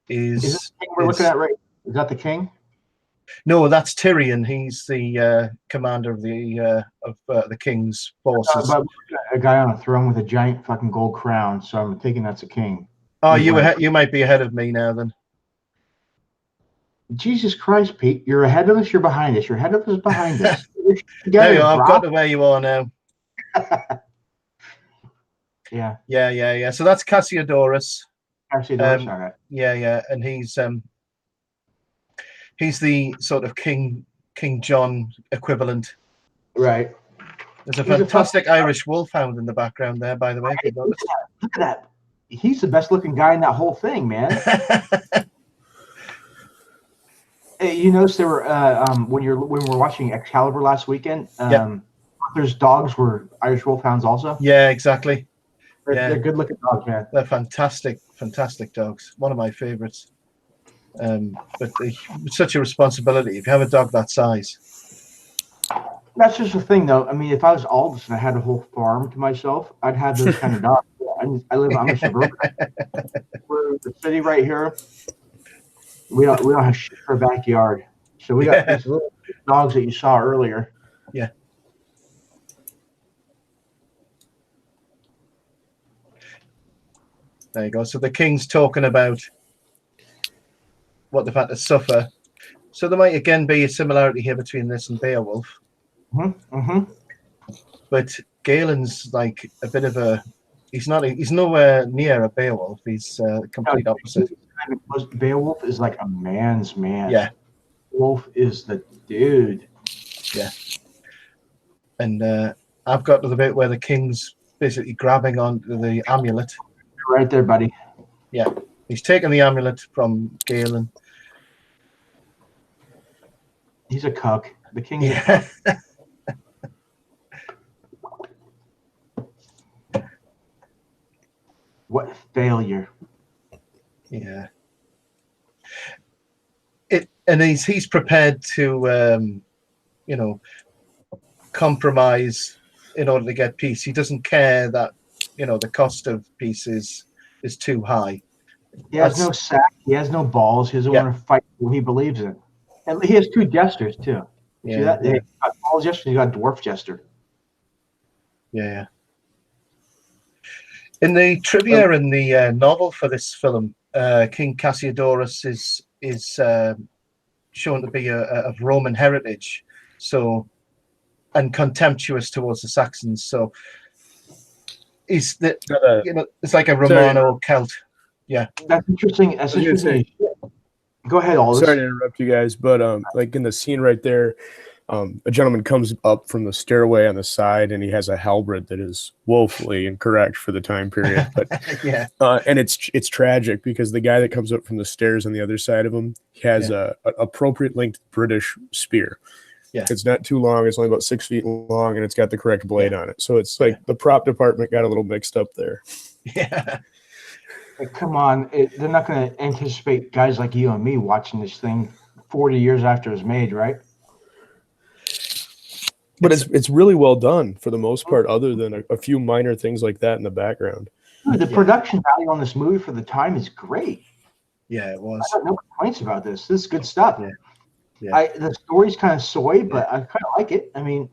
is this the king we're looking at, right? Is that the king? No, that's Tyrion. He's the commander of the king's forces. A guy on a throne with a giant fucking gold crown. So I'm thinking that's a king. Oh, you might be ahead of me now then. Jesus Christ, Pete! You're ahead of us. You're behind us. You're ahead of us. Behind us. There you are. I've got to where you are now. Yeah. So that's Cassiodorus. Cassiodorus, all right. Yeah, and he's the sort of King John equivalent. Right. There's a fantastic Irish wolfhound in the background there, by the way. Look at that. He's the best looking guy in that whole thing, man. Hey, you notice there were when we were watching Excalibur last weekend, there's dogs were Irish wolfhounds also. Yeah, exactly. They're good looking dogs, man. They're fantastic dogs. One of my favorites. But it's such a responsibility if you have a dog that size. That's just the thing, though. I mean, if I was Aldous and I had a whole farm to myself, I'd have those kind of dogs. I'm a suburban. We're in the city right here. We don't have shit for a backyard, so we got these little dogs that you saw earlier. Yeah. There you go. So the king's talking about what they've had to suffer. So there might again be a similarity here between this and Beowulf. But Galen's like a bit of a. He's nowhere near a Beowulf. He's complete opposite. Beowulf is like a man's man. Yeah. Wolf is the dude. Yeah. And I've got to the bit where the king's basically grabbing onto the amulet. Right there, buddy. Yeah. He's taken the amulet from Galen. He's a cuck. The king. Yeah. What failure. Yeah. And he's prepared to compromise in order to get peace. He doesn't care that the cost of pieces is too high. He has no sack. He has no balls. He doesn't want to fight who he believes in. And he has two jesters too. You see that? He's got balls jester. He's got dwarf jester. Yeah. In the trivia in the novel for this film, King Cassiodorus is shown to be of Roman heritage, and contemptuous towards the Saxons. So it's like a Romano Celt. Yeah, that's interesting. That's interesting. Go ahead, Aldous. Sorry to interrupt you guys, but like in the scene right there, a gentleman comes up from the stairway on the side, and he has a halberd that is woefully incorrect for the time period. But and it's tragic because the guy that comes up from the stairs on the other side of him has a appropriate length British spear. Yeah, it's not too long. It's only about 6 feet long, and it's got the correct blade on it. So it's like the prop department got a little mixed up there. Yeah. Like, come on, they're not going to anticipate guys like you and me watching this thing 40 years after it's made, right? But it's really well done for the most part, other than a few minor things like that in the background. Dude, the production value on this movie for the time is great. Yeah, it was. I got no complaints about this. This is good stuff. Yeah. The story's kind of soy, but I kind of like it. I mean,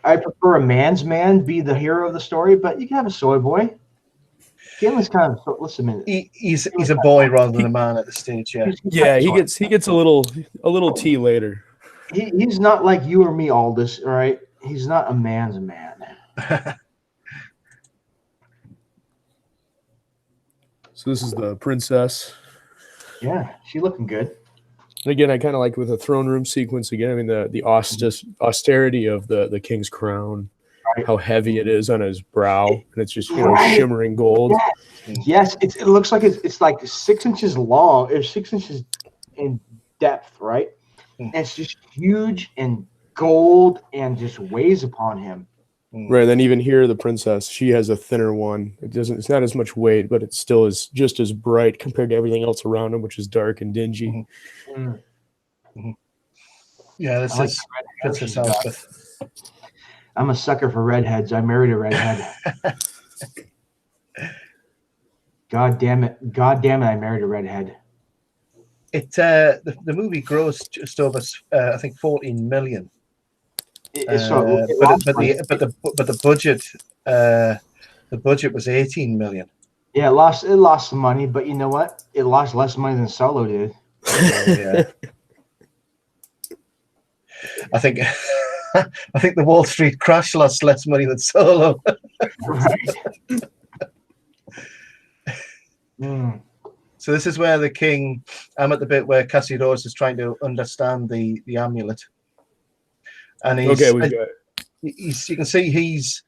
I prefer a man's man be the hero of the story, but you can have a soy boy. Galen's kind of listen a minute. He's a boy rather than a man at the stage. Yeah, he gets a little tea later. He's not like you or me, Aldous. All right, he's not a man's man. So this is the princess. Yeah, she's looking good. And again, I kind of like with the throne room sequence again. I mean, the austerity of the king's crown. Right. How heavy it is on his brow, and it's just shimmering gold. Yes, it looks like it's like 6 inches long, or 6 inches in depth, right? And it's just huge and gold, and just weighs upon him. Right. Then even here, the princess, she has a thinner one. It's not as much weight, but it still is just as bright compared to everything else around him, which is dark and dingy. Yeah, this is Princess Elizabeth. I'm a sucker for redheads. I married a redhead. God damn it! I married a redhead. The movie grossed just over I think 14 million. But the budget was 18 million. Yeah, it lost some money, but you know what? It lost less money than Solo did. I think the Wall Street crash lost less money than Solo. Right. So this is where the king. I'm at the bit where Cassiodorus is trying to understand the amulet, and you can see he's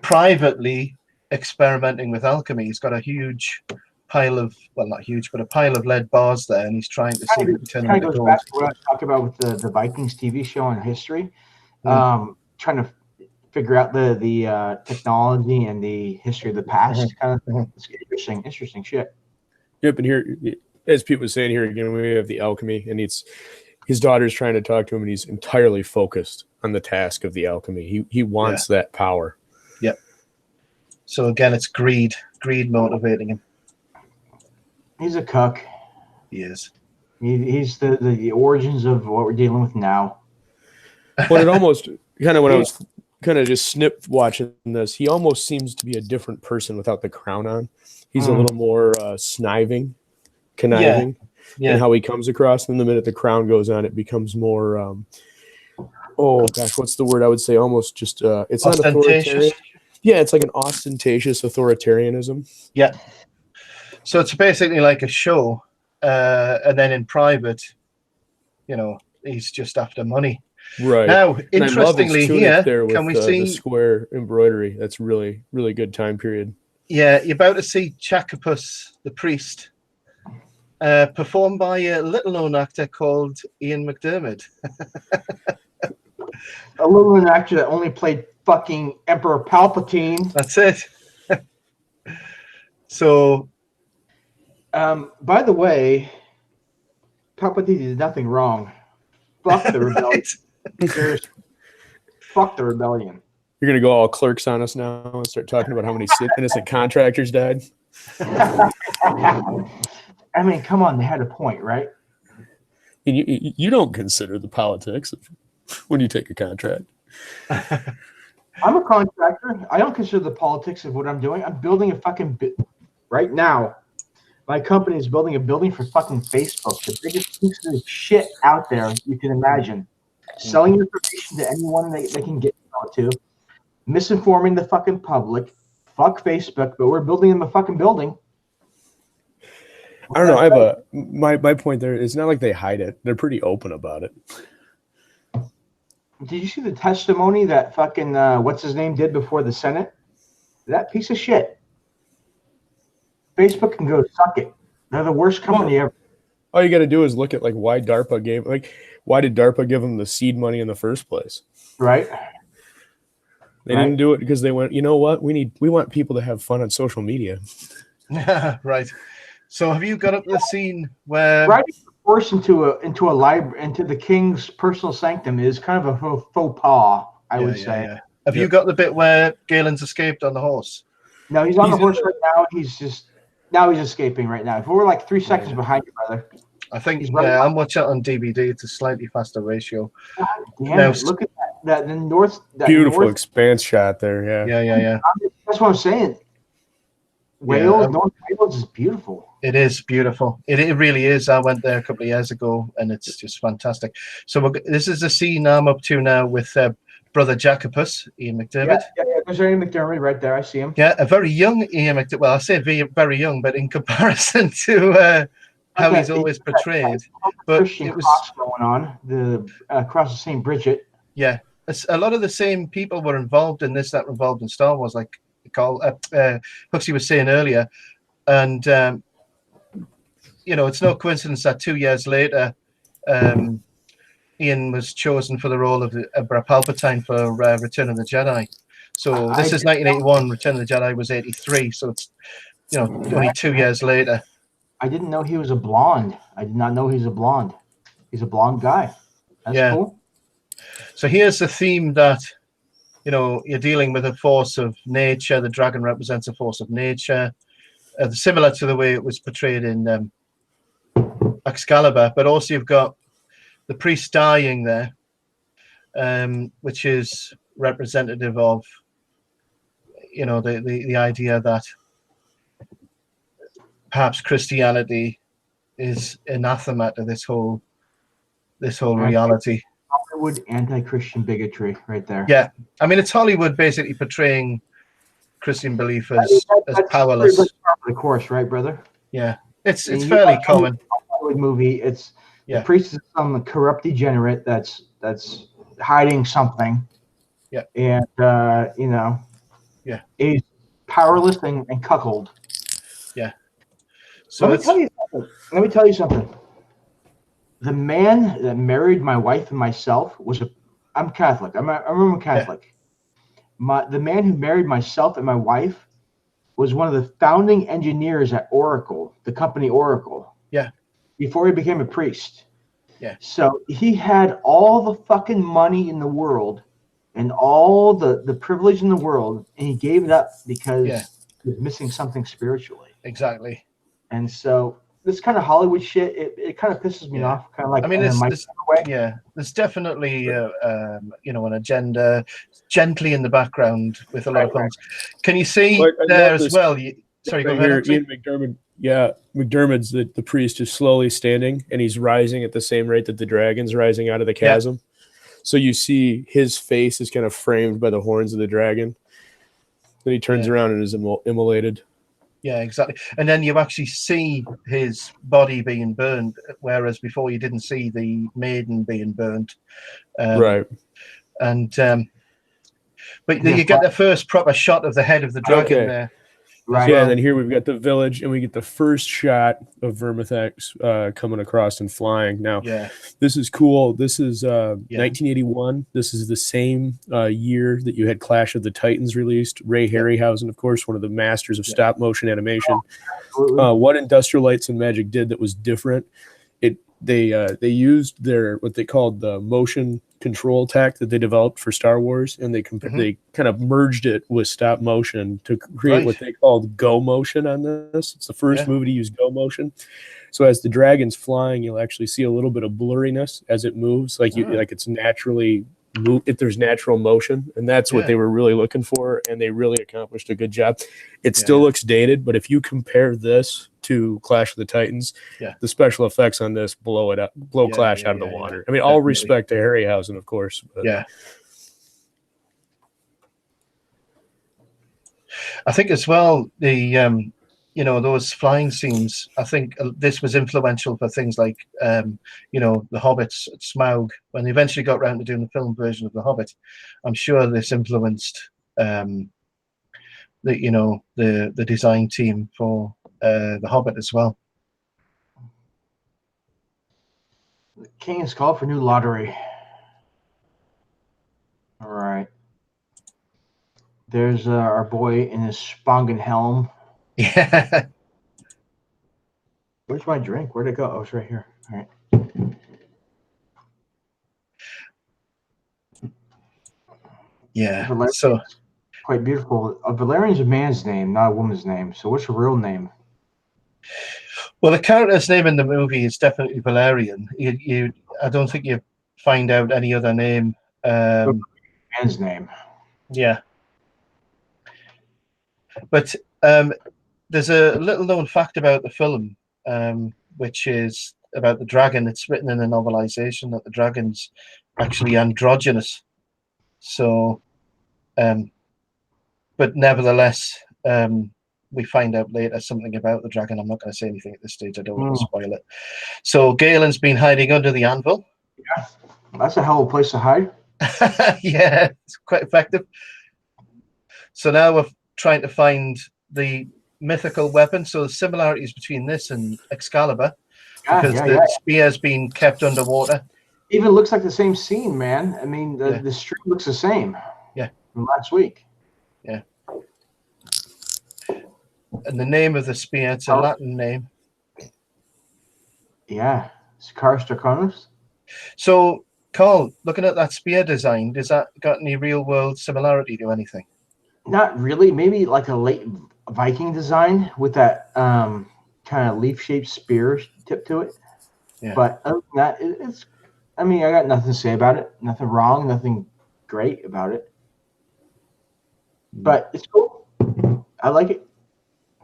privately experimenting with alchemy. He's got a huge pile of not huge, but a pile of lead bars there, and he's trying to see if he can turn them into gold. Back to what I talked about with the Vikings TV show on history. Trying to figure out the technology and the history of the past. Kind of interesting shit. Yep, and here, as Pete was saying here again, we have the alchemy, and his daughter's trying to talk to him, and he's entirely focused on the task of the alchemy. He wants that power. Yep. So again, it's greed motivating him. He's a cuck. He is. He's the origins of what we're dealing with now. But it almost kind of when I was kind of just snip watching this, he almost seems to be a different person without the crown on. He's a little more conniving in how he comes across. And the minute the crown goes on, it becomes more. Oh gosh, what's the word I would say? Almost just it's not authoritarian. Yeah, it's like an ostentatious authoritarianism. Yeah. So it's basically like a show, and then in private, he's just after money. Right. Now, interestingly, here can we see the square embroidery? That's really, really good time period. Yeah, you're about to see Chacopus, the priest, performed by a little-known actor called Ian McDiarmid. A little-known actor that only played fucking Emperor Palpatine. That's it. So, by the way, Palpatine did nothing wrong. Fuck the rebellion. Fuck the rebellion. You're gonna go all clerks on us now and start talking about how many innocent contractors died. I mean, come on, they had a point, right? And you don't consider the politics when you take a contract. I'm a contractor. I don't consider the politics of what I'm doing. I'm building a fucking right now. My company is building a building for fucking Facebook, the biggest piece of shit out there you can imagine. Selling information to anyone they can get to, misinforming the fucking public. Fuck Facebook, but we're building them a fucking building. I don't know. I have my point there. It's not like they hide it. They're pretty open about it. Did you see the testimony that fucking what's his name did before the Senate? That piece of shit. Facebook can go suck it. They're the worst company ever. All you got to do is look at like why did DARPA give them the seed money in the first place? Right. They didn't do it because they went, you know what? We want people to have fun on social media. Right. So have you got up the scene where riding a horse into a library, into the king's personal sanctum is kind of a faux pas, I would say. Yeah. Have you got the bit where Galen's escaped on the horse? No, he's on the horse right now. He's escaping right now. If we're like 3 seconds behind you, brother. I think I'm watching it on DVD. It's a slightly faster ratio. God damn it. Look at that. Beautiful expanse shot there. Yeah. That's what I'm saying. Wales, North Wales is beautiful. It is beautiful. It really is. I went there a couple of years ago, and it's just fantastic. So this is the scene I'm up to now with Brother Jacobus, Ian McDermott. Yeah. There's Ian McDermott right there. I see him. Yeah, a very young Ian McDermott. Well, I say very young, but in comparison to how he's always portrayed. But Christian cross going on across the St. Bridget. Yeah, a lot of the same people were involved in this that were involved in Star Wars, like Huxley was saying earlier, and it's no coincidence that 2 years later, Ian was chosen for the role of Emperor Palpatine for Return of the Jedi. So this is 1981. Return of the Jedi was 83. So it's only 2 years later. I didn't know he was a blonde. I did not know he's a blonde. He's a blonde guy. That's cool. So here's the theme that you're dealing with a force of nature. The dragon represents a force of nature, similar to the way it was portrayed in Excalibur. But also you've got the priest dying there, which is representative of the idea that perhaps Christianity is anathema to this whole reality. Hollywood anti-Christian bigotry right there. Yeah, I mean, it's Hollywood basically portraying Christian belief as powerless. Of the course, right, brother? Yeah, it's fairly common. Hollywood movie. It's the priest is some corrupt degenerate that's hiding something. Yeah, and he's powerless and cuckold. Yeah. So let me tell you something. The man that married my wife and myself I'm Catholic. I'm a Catholic. Yeah. The man who married myself and my wife was one of the founding engineers at Oracle, the company Oracle. Yeah. Before he became a priest. Yeah. So he had all the fucking money in the world and all the privilege in the world, and he gave it up because he was missing something spiritually. Exactly. And so this kind of Hollywood shit, it kind of pisses me off. Kind of like, I mean, there's definitely an agenda gently in the background with a lot of things. Can you see there as well? Sorry, go ahead. Ian McDermott. Yeah, McDermott's the priest is slowly standing, and he's rising at the same rate that the dragon's rising out of the chasm. Yeah. So you see his face is kind of framed by the horns of the dragon. Then he turns around and is immolated. Yeah, exactly. And then you actually see his body being burned, whereas before you didn't see the maiden being burned. Right. And but you get the first proper shot of the head of the dragon there. Right. Yeah, and then here we've got the village, and we get the first shot of Vermithrax coming across and flying. Now, this is cool. This is 1981. This is the same year that you had Clash of the Titans released. Ray Harryhausen, of course, one of the masters of stop motion animation. What Industrial Lights and Magic did that was different. They used what they called the motion control tack that they developed for Star Wars, and they they kind of merged it with stop motion to create what they called go motion on this. It's the first movie to use go motion. So as the dragon's flying, you'll actually see a little bit of blurriness as it moves, like it's naturally if there's natural motion, and that's what they were really looking for, and they really accomplished a good job. It still looks dated, but if you compare this to Clash of the Titans, the special effects on this blow Clash out of the water. I mean, all respect to Harryhausen, of course. But. I think as well, the those flying scenes, I think this was influential for things like the Hobbits at Smaug. When they eventually got around to doing the film version of the Hobbit, I'm sure this influenced the design team for the Hobbit as well. The king has called for new lottery. All right. There's our boy in his Spongen helm. Yeah. Where's my drink? Where'd it go? Oh, it's right here. All right. Yeah. Valerian's so quite beautiful. Valerian's a man's name, not a woman's name. So what's her real name? Well, the character's name in the movie is definitely Valerian. I don't think you find out any other name. Man's name. Yeah. But there's a little known fact about the film, which is about the dragon. It's written in a novelization that the dragon's actually androgynous. So, but nevertheless, we find out later something about the dragon. I'm not going to say anything at this stage. I don't want to spoil it. So Galen's been hiding under the anvil. Yeah, that's a hell of a place to hide. Yeah, it's quite effective. So now we're trying to find the mythical weapon. So the similarities between this and Excalibur, because the spear's been kept underwater. Even looks like the same scene, man. I mean, the string looks the same. Yeah, from last week. Yeah. And the name of the spear, it's a Latin name. Yeah, Scar Draconus. So, Carl, looking at that spear design, does that got any real world similarity to anything? Not really. Maybe like a late Viking design with that kind of leaf-shaped spear tip to it. Yeah. But other than that, it's. I mean, I got nothing to say about it. Nothing wrong. Nothing great about it. But it's cool. I like it.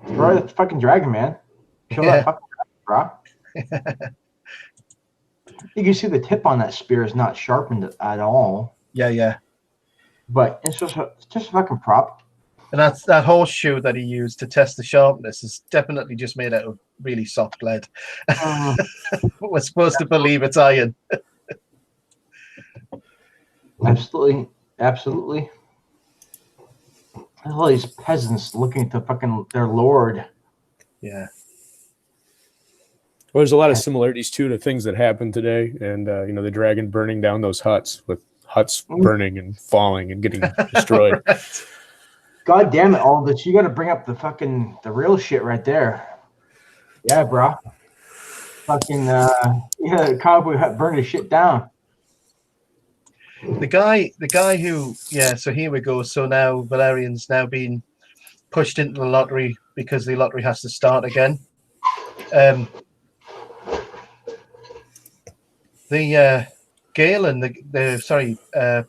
Throw the fucking dragon, man. Kill that fucking dragon, bro. You can see the tip on that spear is not sharpened at all. Yeah, yeah. But it's just a fucking prop. And that's that horseshoe that he used to test the sharpness is definitely just made out of really soft lead. We're supposed to believe it's iron. Absolutely, absolutely. All these peasants looking to fucking their lord. Yeah. Well, there's a lot of similarities too to things that happened today, and the dragon burning down those huts, with huts burning and falling and getting destroyed. God damn it, Aldrich! You got to bring up the real shit right there. Yeah, bro. Fucking the cowboy hut burned his shit down. The guy who, so here we go. So now Valerian's now being pushed into the lottery because the lottery has to start again. Galen,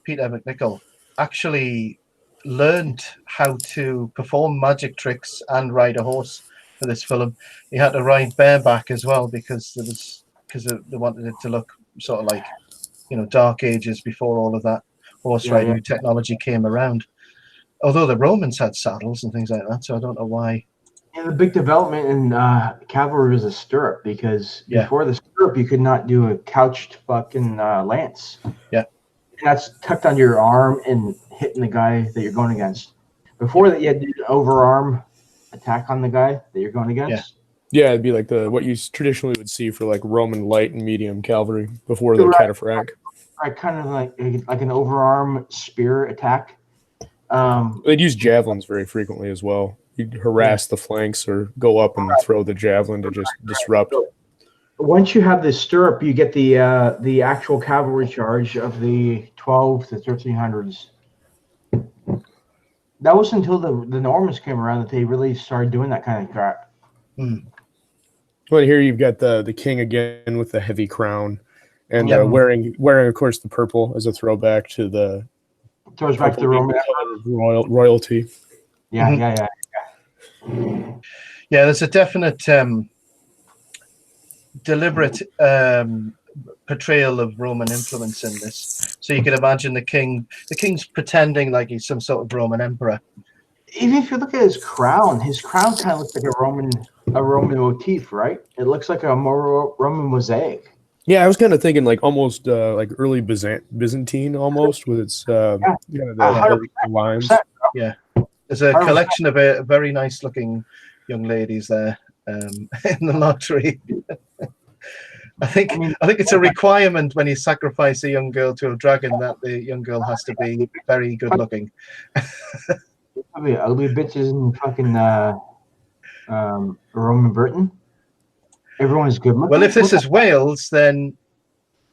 Peter MacNicol actually learned how to perform magic tricks and ride a horse for this film. He had to ride bareback as well because they wanted it to look sort of like, Dark Ages before all of that horse riding technology came around. Although the Romans had saddles and things like that, so I don't know why. Yeah, the big development in cavalry was a stirrup, because before the stirrup you could not do a couched fucking lance. Yeah. And that's tucked under your arm and hitting the guy that you're going against. Before that, you had to do an overarm attack on the guy that you're going against. Yeah, it'd be like what you traditionally would see for like Roman light and medium cavalry before the cataphract. Right, kind of like an overarm spear attack. They'd use javelins very frequently as well. You'd harass the flanks or go up and throw the javelin to just disrupt. once you have the stirrup, you get the actual cavalry charge of the 12 to 1300s. That was until the Normans came around that they really started doing that kind of crap. Well, here you've got the king again with the heavy crown, and wearing, of course, the purple as a throwback to the throws back to the Roman royalty. Yeah. There's a definite deliberate portrayal of Roman influence in this. So you can imagine the king's pretending like he's some sort of Roman emperor. Even if you look at his crown kind of looks like a Roman motif, right? It looks like a more Roman mosaic. Yeah, I was kind of thinking like almost like early Byzantine almost with its the lines. Yeah, there's a collection of very nice looking young ladies there in the lottery. I think it's a requirement when you sacrifice a young girl to a dragon that the young girl has to be very good looking. Probably ugly bitches in fucking Roman Britain. Everyone is good looking. Well, if this is Wales, then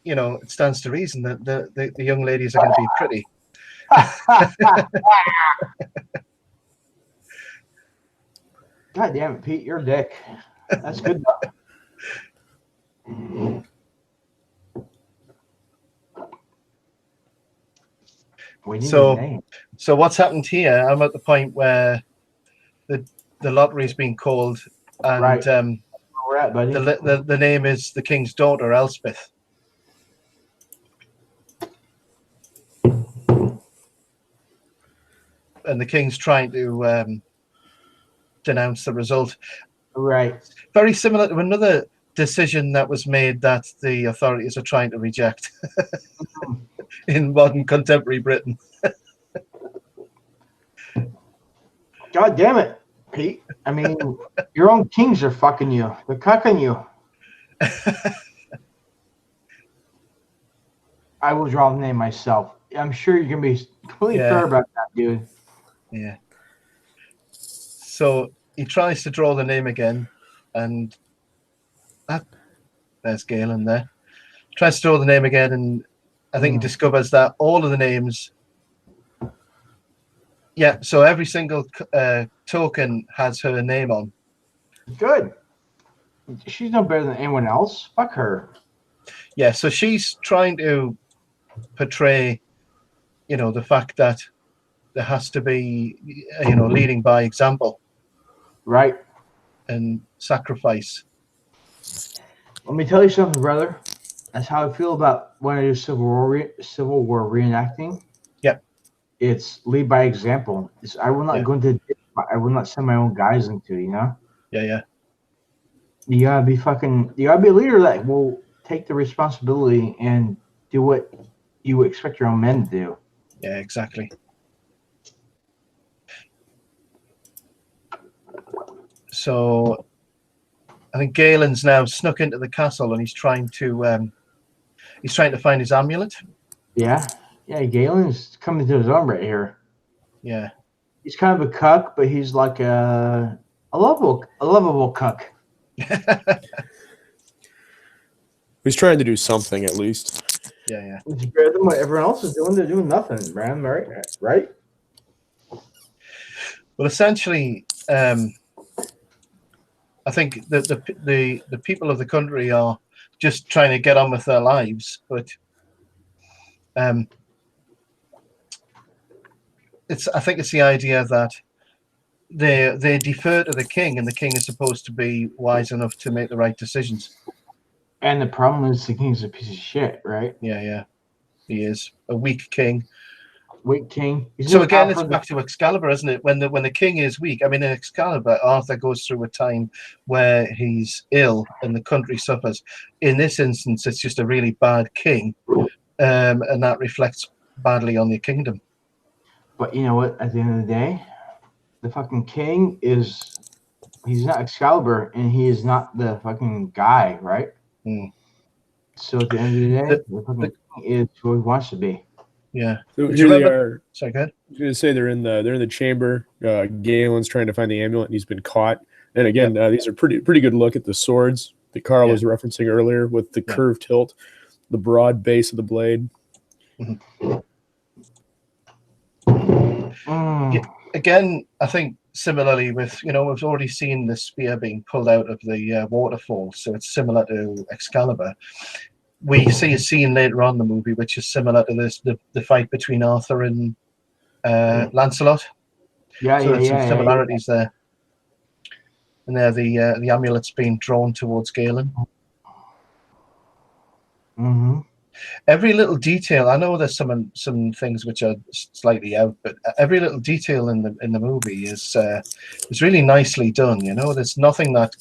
it stands to reason that the young ladies are going to be pretty. God damn it, Pete, you're a dick. That's good. So what's happened here? I'm at the point where the lottery's been called, and right. Where we're at, buddy. The name is the king's daughter, Elspeth. And the king's trying to denounce the result. Right. Very similar to another decision that was made that the authorities are trying to reject in modern contemporary Britain. God damn it, Pete. I mean, your own kings are fucking you. They're cucking you. I will draw the name myself. I'm sure you're going to be completely fair about that, dude. Yeah. So he tries to draw the name again, and there's Galen there. Tries to draw the name again, and I think he discovers that all of the names. Yeah, so every single token has her name on. Good. She's no better than anyone else. Fuck her. Yeah, so she's trying to portray, the fact that there has to be, leading by example. Right. And sacrifice. Let me tell you something, brother. That's how I feel about when I do Civil War reenacting. Yep. It's lead by example. I will not go into. I will not send my own guys into. Yeah. You gotta be a leader that will take the responsibility and do what you expect your own men to do. Yeah, exactly. So I think Galen's now snuck into the castle, and he's trying to find his amulet. Yeah, Galen's coming to his own right here. Yeah, he's kind of a cuck, but he's like a lovable cuck. He's trying to do something at least. Yeah. It's better than what everyone else is doing. They're doing nothing, man. Right? Well, essentially, I think that the people of the country are just trying to get on with their lives, but I think it's the idea that they defer to the king, and the king is supposed to be wise enough to make the right decisions. And the problem is the king's a piece of shit, right? Yeah. He is a weak king. Weak king. So again, it's back to Excalibur, isn't it? When the king is weak. I mean, in Excalibur, Arthur goes through a time where he's ill and the country suffers. In this instance, it's just a really bad king, and that reflects badly on the kingdom. But you know what? At the end of the day, the fucking king he's not Excalibur, and he is not the fucking guy, right? So at the end of the day, the fucking king is who he wants to be. Yeah. So here they are. Sorry, go ahead. I was going to say they're in the chamber. Galen's trying to find the amulet, and he's been caught. And again, these are pretty good look at the swords. that Carl was referencing earlier with the curved hilt, the broad base of the blade. Again, I think similarly with, we've already seen the spear being pulled out of the waterfall, so it's similar to Excalibur. We see a scene later on in the movie which is similar to this, the fight between Arthur and Lancelot. There's some similarities there. And there the amulet's being drawn towards Galen. Every little detail, I know there's some things which are slightly out, but every little detail in the movie is really nicely done. There's nothing that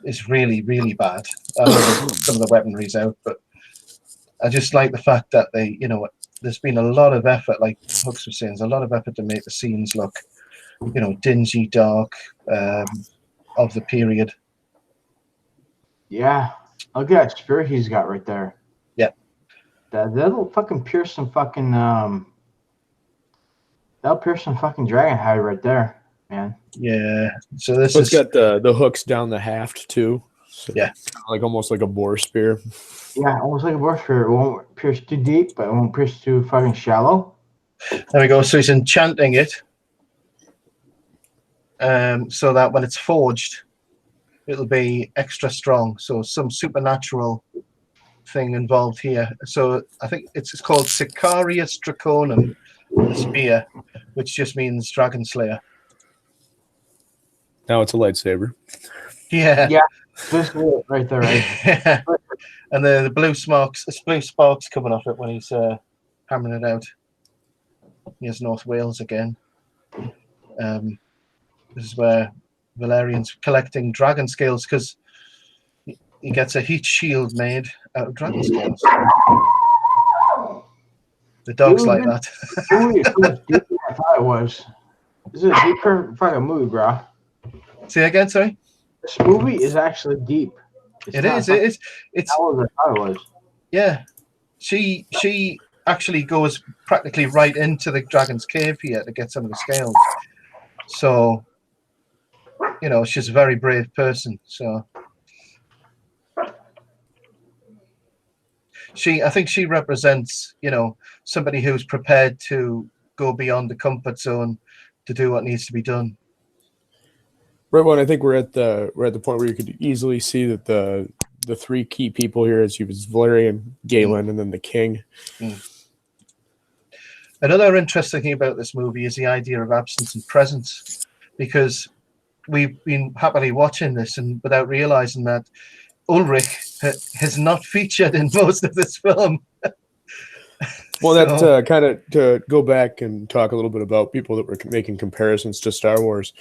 is really, really bad. I know some of the weaponry's out, but I just like the fact that there's been a lot of effort, like Hooks was saying, there's a lot of effort to make the scenes look, dingy, dark, of the period. Yeah. Look at that spear he's got right there. Yeah. That'll fucking pierce some fucking that'll pierce some fucking dragon hide right there, man. Yeah. So this it's got the hooks down the haft too. So like almost like a boar spear. Yeah, almost like a boar spear. It won't pierce too deep, but it won't pierce too fucking shallow. There we go. So he's enchanting it. So that when it's forged, it'll be extra strong. So some supernatural thing involved here. So I think it's called Sicarius Draconum, the spear, which just means Dragon Slayer. Now it's a lightsaber. Yeah. Yeah. This is it right there, right? And the blue sparks coming off it when he's hammering it out. Here's North Wales again. This is where Valerian's collecting dragon scales because he gets a heat shield made out of dragon scales. The dog's like that. I thought it was. This is a deeper fucking movie, bro. Say again, sorry? This movie is actually deep. It is. It's how I thought it was. Yeah. She actually goes practically right into the dragon's cave here to get some of the scales. So, she's a very brave person. So, I think she represents, somebody who's prepared to go beyond the comfort zone to do what needs to be done. Right, well, I think we're at the point where you could easily see that the three key people here is Valerian, Galen, and then the king. Another interesting thing about this movie is the idea of absence and presence, because we've been happily watching this and without realizing that Ulrich has not featured in most of this film. Well, that kind of to go back and talk a little bit about people that were making comparisons to Star Wars.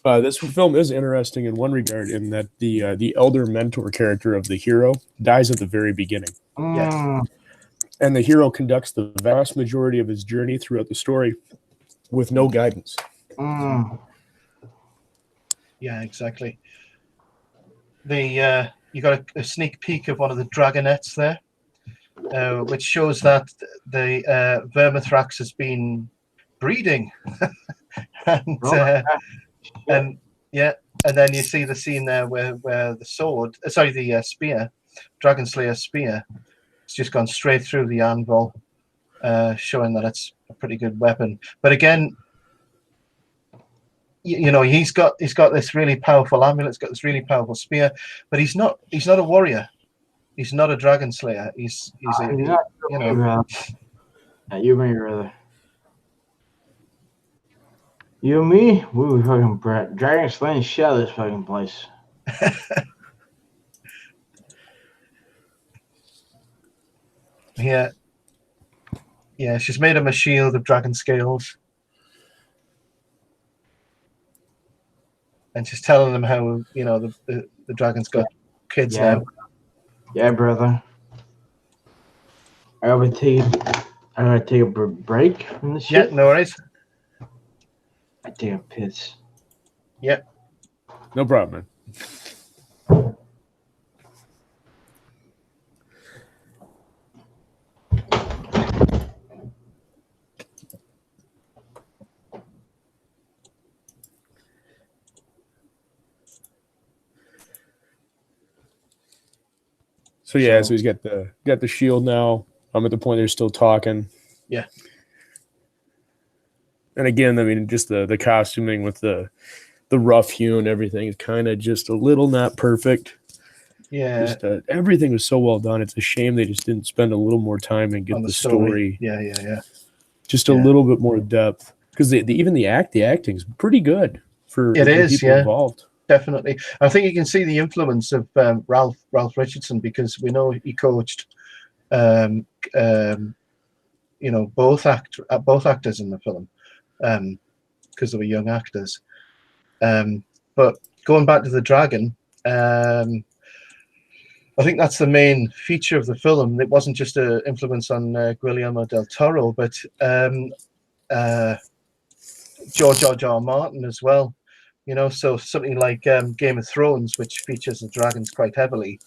This film is interesting in one regard, in that the elder mentor character of the hero dies at the very beginning. Yeah. And the hero conducts the vast majority of his journey throughout the story with no guidance. Yeah, exactly. You got a sneak peek of one of the dragonettes there, which shows that the Vermithrax has been breeding. And then you see the scene there where the spear, Dragon Slayer spear, it's just gone straight through the anvil, showing that it's a pretty good weapon. But again, he's got this really powerful amulet, it's got this really powerful spear, but he's not a warrior. He's not a dragon slayer. He's you me, brother. You and me, we were fucking dragon slaying shit out of this fucking place. Yeah, she's made him a shield of dragon scales, and she's telling him how the dragon's got kids now. Yeah, brother. I gotta take a break from the shit. Yeah, no worries. I take a piss. Yeah. No problem, man. So yeah, so he's got the shield now. I'm at the point they're still talking. Yeah. And again, I mean, just the costuming with the rough hue and everything is kind of just a little not perfect. Yeah. Just everything was so well done. It's a shame they just didn't spend a little more time and get the story. Yeah. Just a little bit more depth, because even the acting's pretty good for the people involved. Definitely. I think you can see the influence of Ralph Richardson, because we know he coached both actors in the film, because they were young actors. But going back to the dragon, I think that's the main feature of the film. It wasn't just an influence on Guillermo del Toro, but George R. Martin as well. So something like Game of Thrones, which features the dragons quite heavily.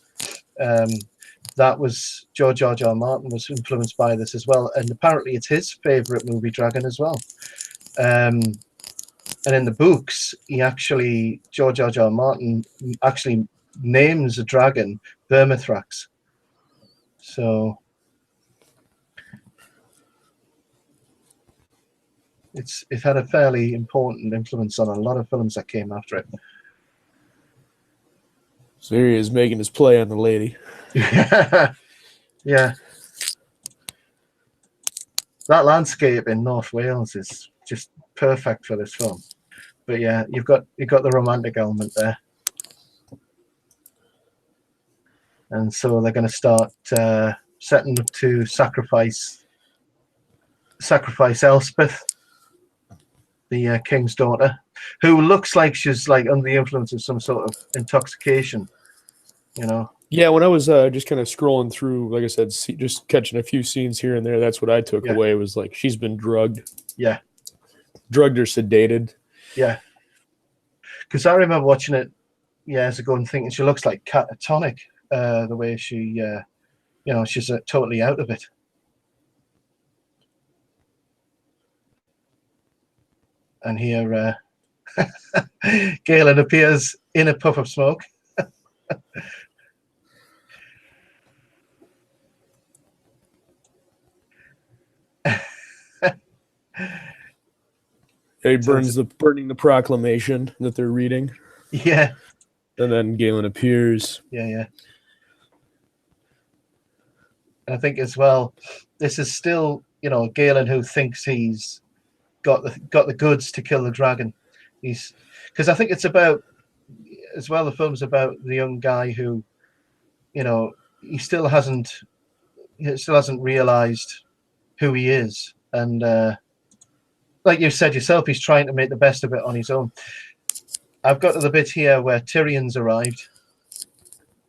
That was George R. Martin was influenced by this as well, and apparently it's his favorite movie, Dragon, as well. And in the books, George R. Martin actually names a dragon Vermithrax. So it had a fairly important influence on a lot of films that came after it. So here he is making his play on the lady. Yeah. That landscape in North Wales is just perfect for this film. But yeah, you've got the romantic element there. And so they're going to start setting to sacrifice Elspeth, the king's daughter, who looks like she's like under the influence of some sort of intoxication, Yeah, when I was just kind of scrolling through, like I said, just catching a few scenes here and there, that's what I took away, was like she's been drugged. Yeah. Drugged or sedated. Yeah. Because I remember watching it years ago and thinking she looks like catatonic, the way she, she's totally out of it. And here, Galen appears in a puff of smoke. He burning the proclamation that they're reading. Yeah. And then Galen appears. Yeah. And I think as well, this is still, Galen who thinks he's got the goods to kill the dragon. Because I think it's about, as well, the film's about the young guy who, he still hasn't realized who he is, and like you said yourself, he's trying to make the best of it on his own. I've got to the bit here where Tyrion's arrived.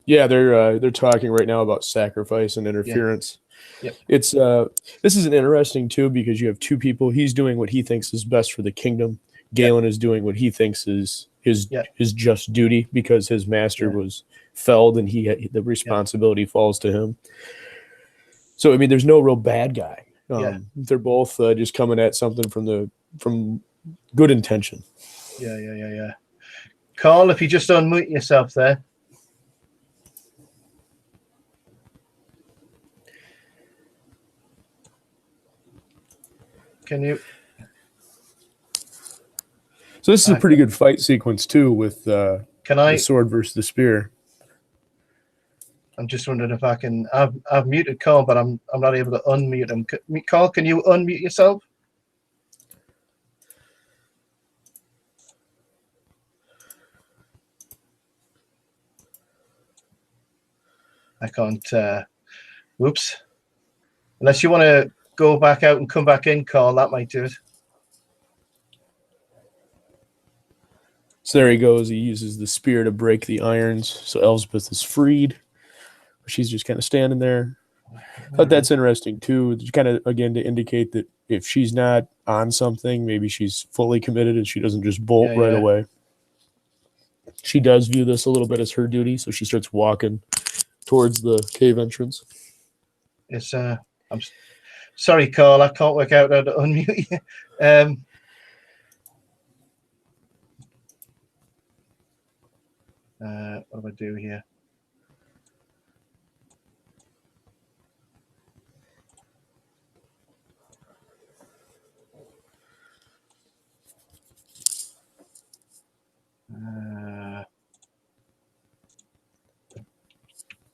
Yeah, they're talking right now about sacrifice and interference. Yep. It's this is an interesting too, because you have two people. He's doing what he thinks is best for the kingdom. Galen is doing what he thinks is his just duty, because his master was felled, and the responsibility falls to him. So I mean, there's no real bad guy. They're both just coming at something from good intention. Yeah. Carl, if you just unmute yourself there. Can you? So this is a pretty good fight sequence too, with the sword versus the spear. I'm just wondering if I can. I've muted Carl, but I'm not able to unmute him. Carl, can you unmute yourself? I can't. Whoops. Unless you want to go back out and come back in, Carl, that might do it. So there he goes. He uses the spear to break the irons. So Elspeth is freed. She's just kind of standing there. But that's interesting too. Just kind of, again, to indicate that if she's not on something, maybe she's fully committed and she doesn't just bolt right away. She does view this a little bit as her duty, so she starts walking towards the cave entrance. It's I'm sorry, Carl, I can't work out how to unmute you. What do I do here?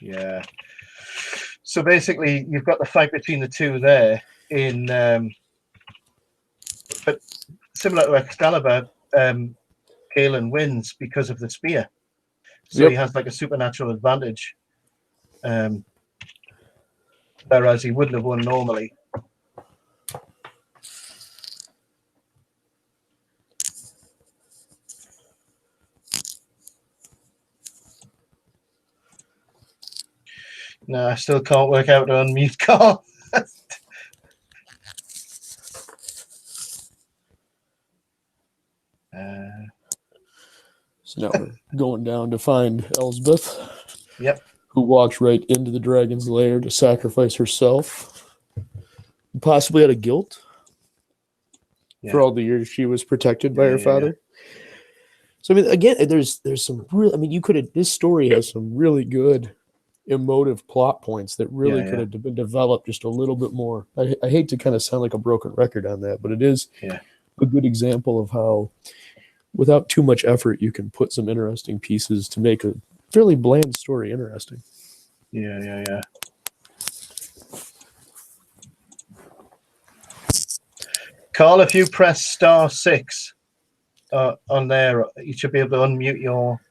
Yeah. So basically, you've got the fight between the two there in, but similar to Excalibur, Galen wins because of the spear. So he has like a supernatural advantage, whereas he wouldn't have won normally. No, I still can't work out to unmute Carl. So now we're going down to find Elsbeth. Yep. Who walks right into the dragon's lair to sacrifice herself, possibly out of guilt for all the years she was protected by her father. So I mean, again, there's some real. I mean, you could have. This story has some really good emotive plot points that really could have been developed just a little bit more. I hate to kind of sound like a broken record on that, but it is a good example of how, without too much effort, you can put some interesting pieces to make a fairly bland story interesting. Yeah. Carl, if you press *6 on there, you should be able to unmute your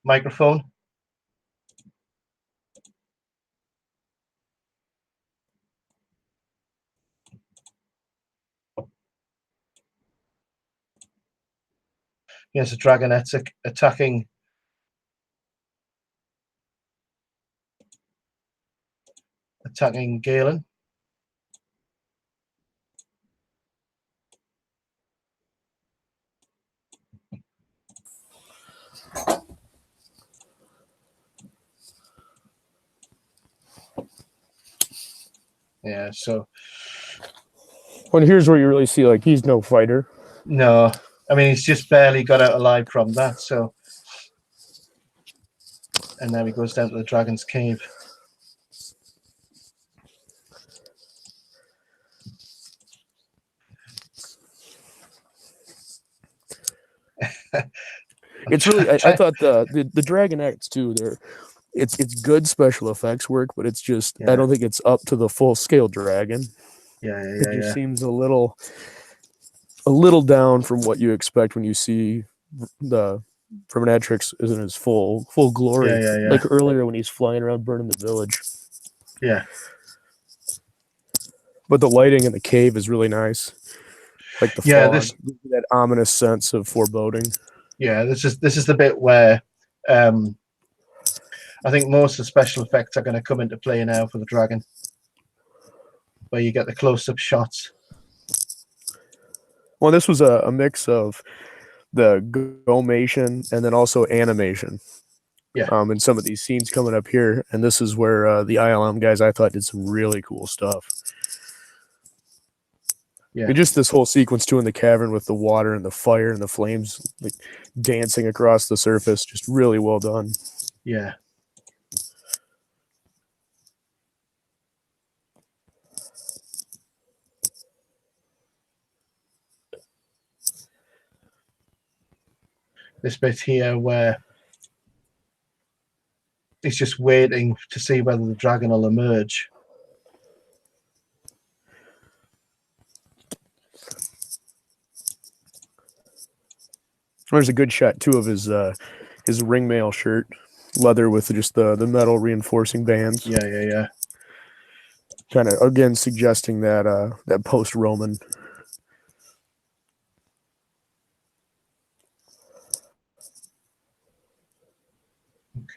microphone. Here's a dragonette attacking Galen. Yeah, so. Well, here's where you really see, like, he's no fighter. No, I mean, he's just barely got out alive from that, so. And now he goes down to the dragon's cave. It's really, I thought the dragon acts too, it's good special effects work, but it's just, I don't think it's up to the full scale dragon. It just seems a little down from what you expect when you see the Verminatrix is in his full glory. Like earlier when he's flying around burning the village. Yeah. But the lighting in the cave is really nice. Like the fog, that ominous sense of foreboding. Yeah, this is the bit where I think most of the special effects are going to come into play now for the dragon, where you get the close-up shots. Well, this was a mix of the gomation and then also animation. In some of these scenes coming up here, and this is where the ILM guys, I thought, did some really cool stuff. And just this whole sequence too in the cavern with the water and the fire and the flames like dancing across the surface, just really well done. Yeah. This bit here where he's just waiting to see whether the dragon will emerge. There's a good shot too of his ringmail shirt, leather with just the metal reinforcing bands. Yeah. Kind of again suggesting that that post-Roman.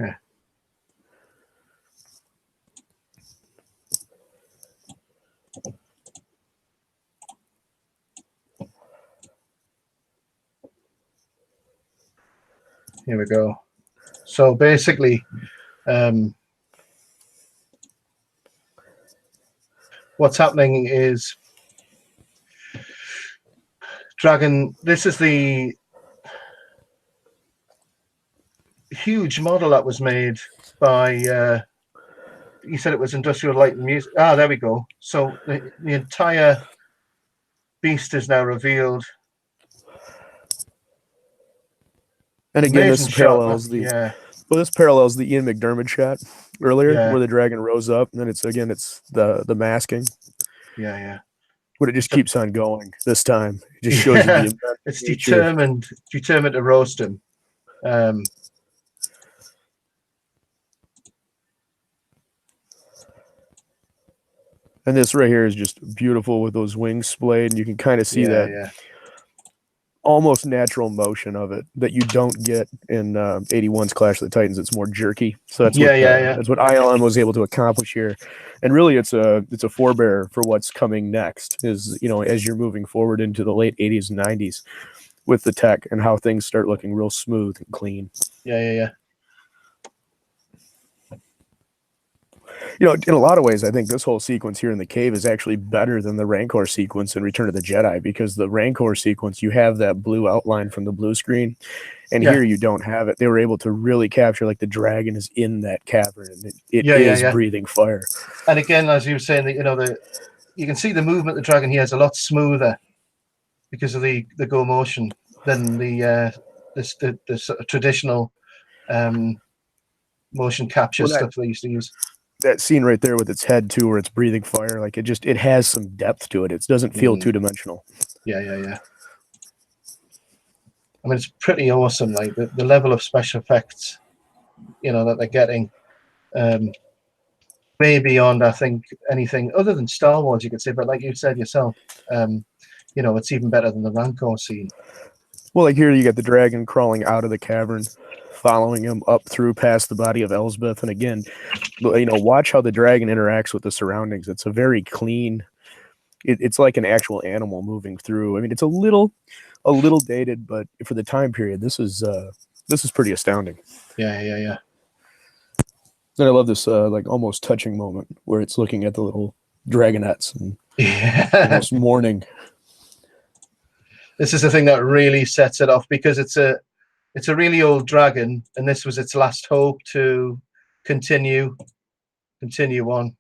Okay. Here we go. So basically, what's happening is Dragon. This is the huge model that was made by. You said it was Industrial Light and Music. Ah, there we go. So the entire beast is now revealed. And again, this parallels the Well, this parallels the Ian McDiarmid shot earlier, Yeah. where the dragon rose up, and then it's the masking. Yeah. But it just keeps on going. This time, it just shows you the it's nature. determined to roast him. And this right here is just beautiful with those wings splayed, and you can kind of see that almost natural motion of it that you don't get in 81's Clash of the Titans. It's more jerky. So that's that's what ILM was able to accomplish here. And really, it's a forebearer for what's coming next. Is as you're moving forward into the late 80s and 90s with the tech and how things start looking real smooth and clean. Yeah. In a lot of ways, I think this whole sequence here in the cave is actually better than the Rancor sequence in Return of the Jedi, because the Rancor sequence, you have that blue outline from the blue screen, and here you don't have it. They were able to really capture like the dragon is in that cavern, and it is breathing fire. And again, as you were saying, that you can see the movement of the dragon here is a lot smoother because of the go motion than the sort of traditional motion capture stuff they used to use. That scene right there with its head too, where it's breathing fire, like it has some depth to it. It doesn't feel two-dimensional. Yeah. I mean, it's pretty awesome. Like the level of special effects, that they're getting, way beyond, I think, anything other than Star Wars, you could say. But like you said yourself, it's even better than the Rancor scene. Well, like here you get the dragon crawling out of the cavern, following him up through past the body of Elsbeth. And again, watch how the dragon interacts with the surroundings. It's a very clean, it's like an actual animal moving through. I mean, it's a little dated, but for the time period, this is pretty astounding. Yeah. And I love this like almost touching moment where it's looking at the little dragonettes and almost mourning. This is the thing that really sets it off, because it's a really old dragon, and this was its last hope to continue on.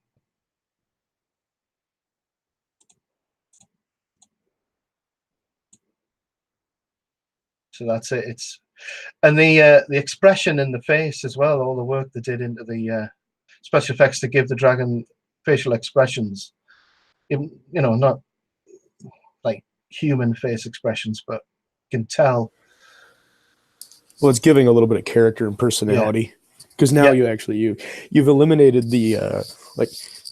So that's it. And the expression in the face as well, all the work they did into the special effects to give the dragon facial expressions, not like human face expressions, but you can tell. Well, it's giving a little bit of character and personality, because now you've eliminated the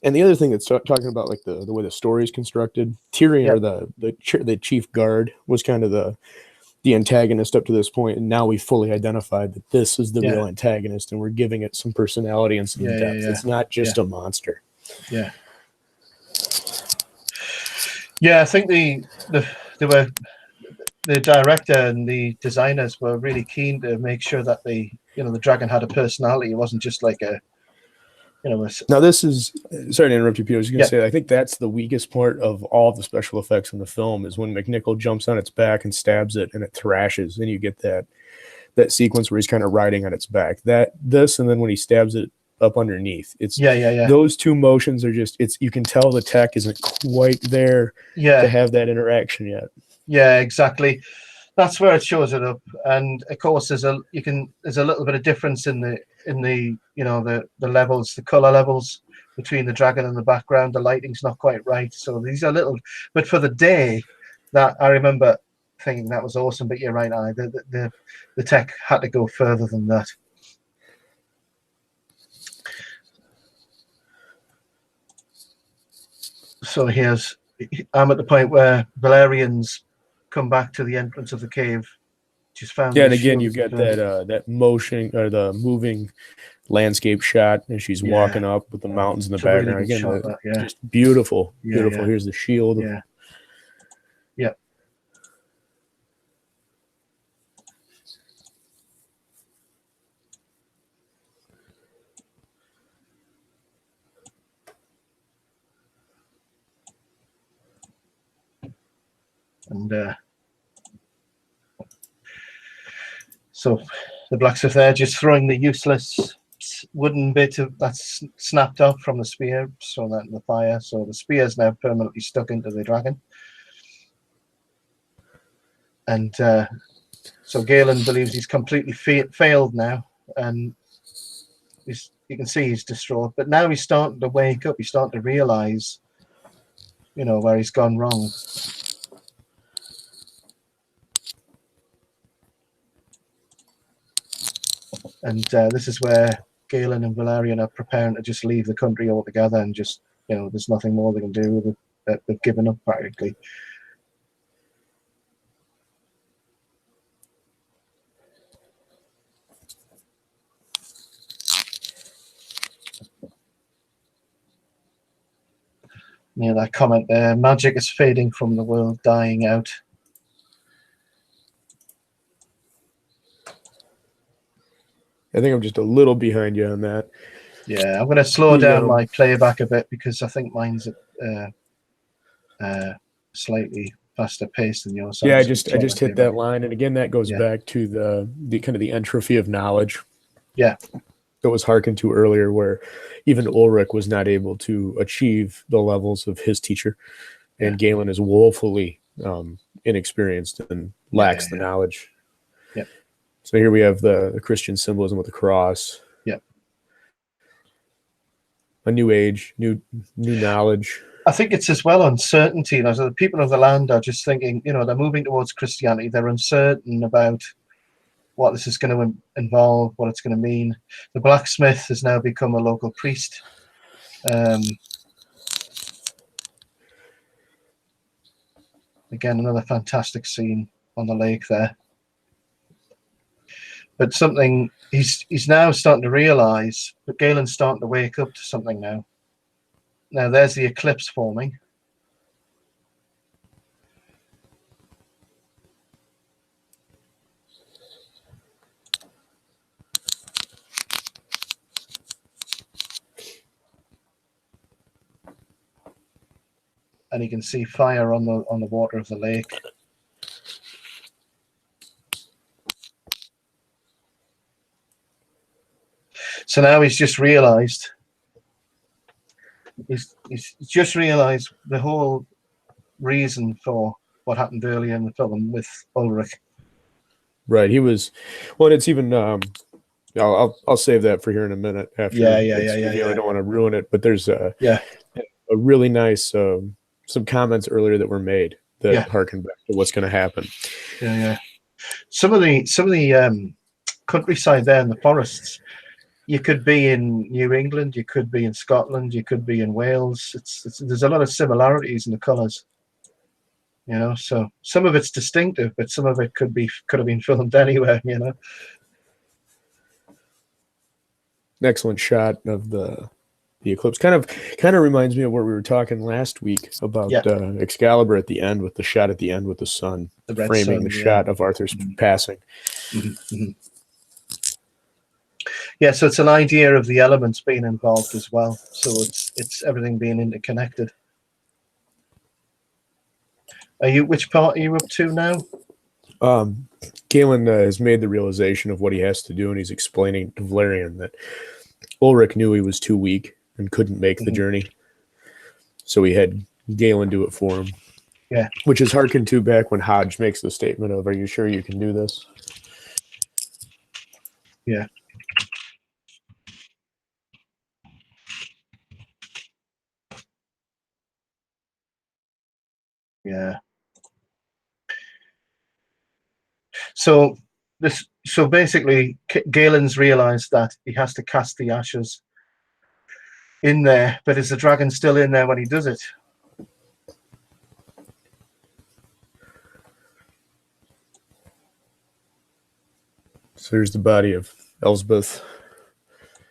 and the other thing that's talking about, like the way the story is constructed. Tyrion, or the chief guard, was kind of the antagonist up to this point, and now we fully identified that this is the real antagonist, and we're giving it some personality and some depth. It's not just a monster. I think the director and the designers were really keen to make sure that the dragon had a personality. It wasn't just like a. Now this is, sorry to interrupt you, Peter. I was going to say, I think that's the weakest part of all of the special effects in the film, is when MacNicol jumps on its back and stabs it and it thrashes, and you get that sequence where he's kind of riding on its back. And then when he stabs it up underneath, it's those two motions are just, you can tell the tech isn't quite there to have that interaction yet. Yeah, exactly. That's where it shows it up, and of course there's a little bit of difference in the levels, the color levels between the dragon and the background. The lighting's not quite right, so these are little. But for the day, that I remember thinking that was awesome. But you're right, the tech had to go further than that. So I'm at the point where Valerian's come back to the entrance of the cave. She's found. And again, you've got that motion, or the moving landscape shot as she's walking up with the mountains in the background. Really again, just beautiful. Here's the shield. Yeah. And so the blacksmith there just throwing the useless wooden bit that's snapped off from the spear, so that in the fire. So the spear is now permanently stuck into the dragon. And so Galen believes he's completely failed now, and you can see he's distraught. But now he's starting to wake up. He's starting to realise, you know, where he's gone wrong. And this is where Galen and Valerian are preparing to just leave the country altogether and just, you know, there's nothing more they can do with it. They've given up practically. Yeah, that comment there, magic is fading from the world, dying out. I think I'm just a little behind you on that. Yeah, I'm going to slow down my playback a bit because I think mine's slightly faster paced than yours. Yeah, I just hit that line, and again, that goes back to the kind of the entropy of knowledge. Yeah, that was hearkened to earlier, where even Ulrich was not able to achieve the levels of his teacher, and Galen is woefully inexperienced and lacks the knowledge. Yeah. So here we have the Christian symbolism with the cross. Yeah. A new age, new knowledge. I think it's as well uncertainty. You know, so the people of the land are just thinking, you know, they're moving towards Christianity. They're uncertain about what this is going to involve, what it's going to mean. The blacksmith has now become a local priest. Again, another fantastic scene on the lake there. But something he's now starting to realise, but Galen's starting to wake up to something now. Now there's the eclipse forming. And you can see fire on the water of the lake. So now he's just realised. He's just realised the whole reason for what happened earlier in the film with Ulrich. Right. He was. Well, it's even. I'll save that for here in a minute. After. Yeah. I don't want to ruin it, but there's a really nice some comments earlier that were made that harken back to what's going to happen. Yeah. Some of the countryside there in the forests. You could be in New England, you could be in Scotland, you could be in Wales. There's a lot of similarities in the colours, you know. So some of it's distinctive, but some of it could have been filmed anywhere, you know. An excellent shot of the eclipse. Kind of reminds me of what we were talking last week about Excalibur at the end, with the shot at the end with the sun, framing the shot of Arthur's passing. Mm-hmm. Yeah, so it's an idea of the elements being involved as well. So it's everything being interconnected. Which part are you up to now? Galen has made the realization of what he has to do, and he's explaining to Valerian that Ulrich knew he was too weak and couldn't make the journey. So he had Galen do it for him. Yeah. Which is hearkened to back when Hodge makes the statement of, "Are you sure you can do this?" Yeah. Yeah. So basically, Galen's realised that he has to cast the ashes in there, but is the dragon still in there when he does it? So here's the body of Elsbeth.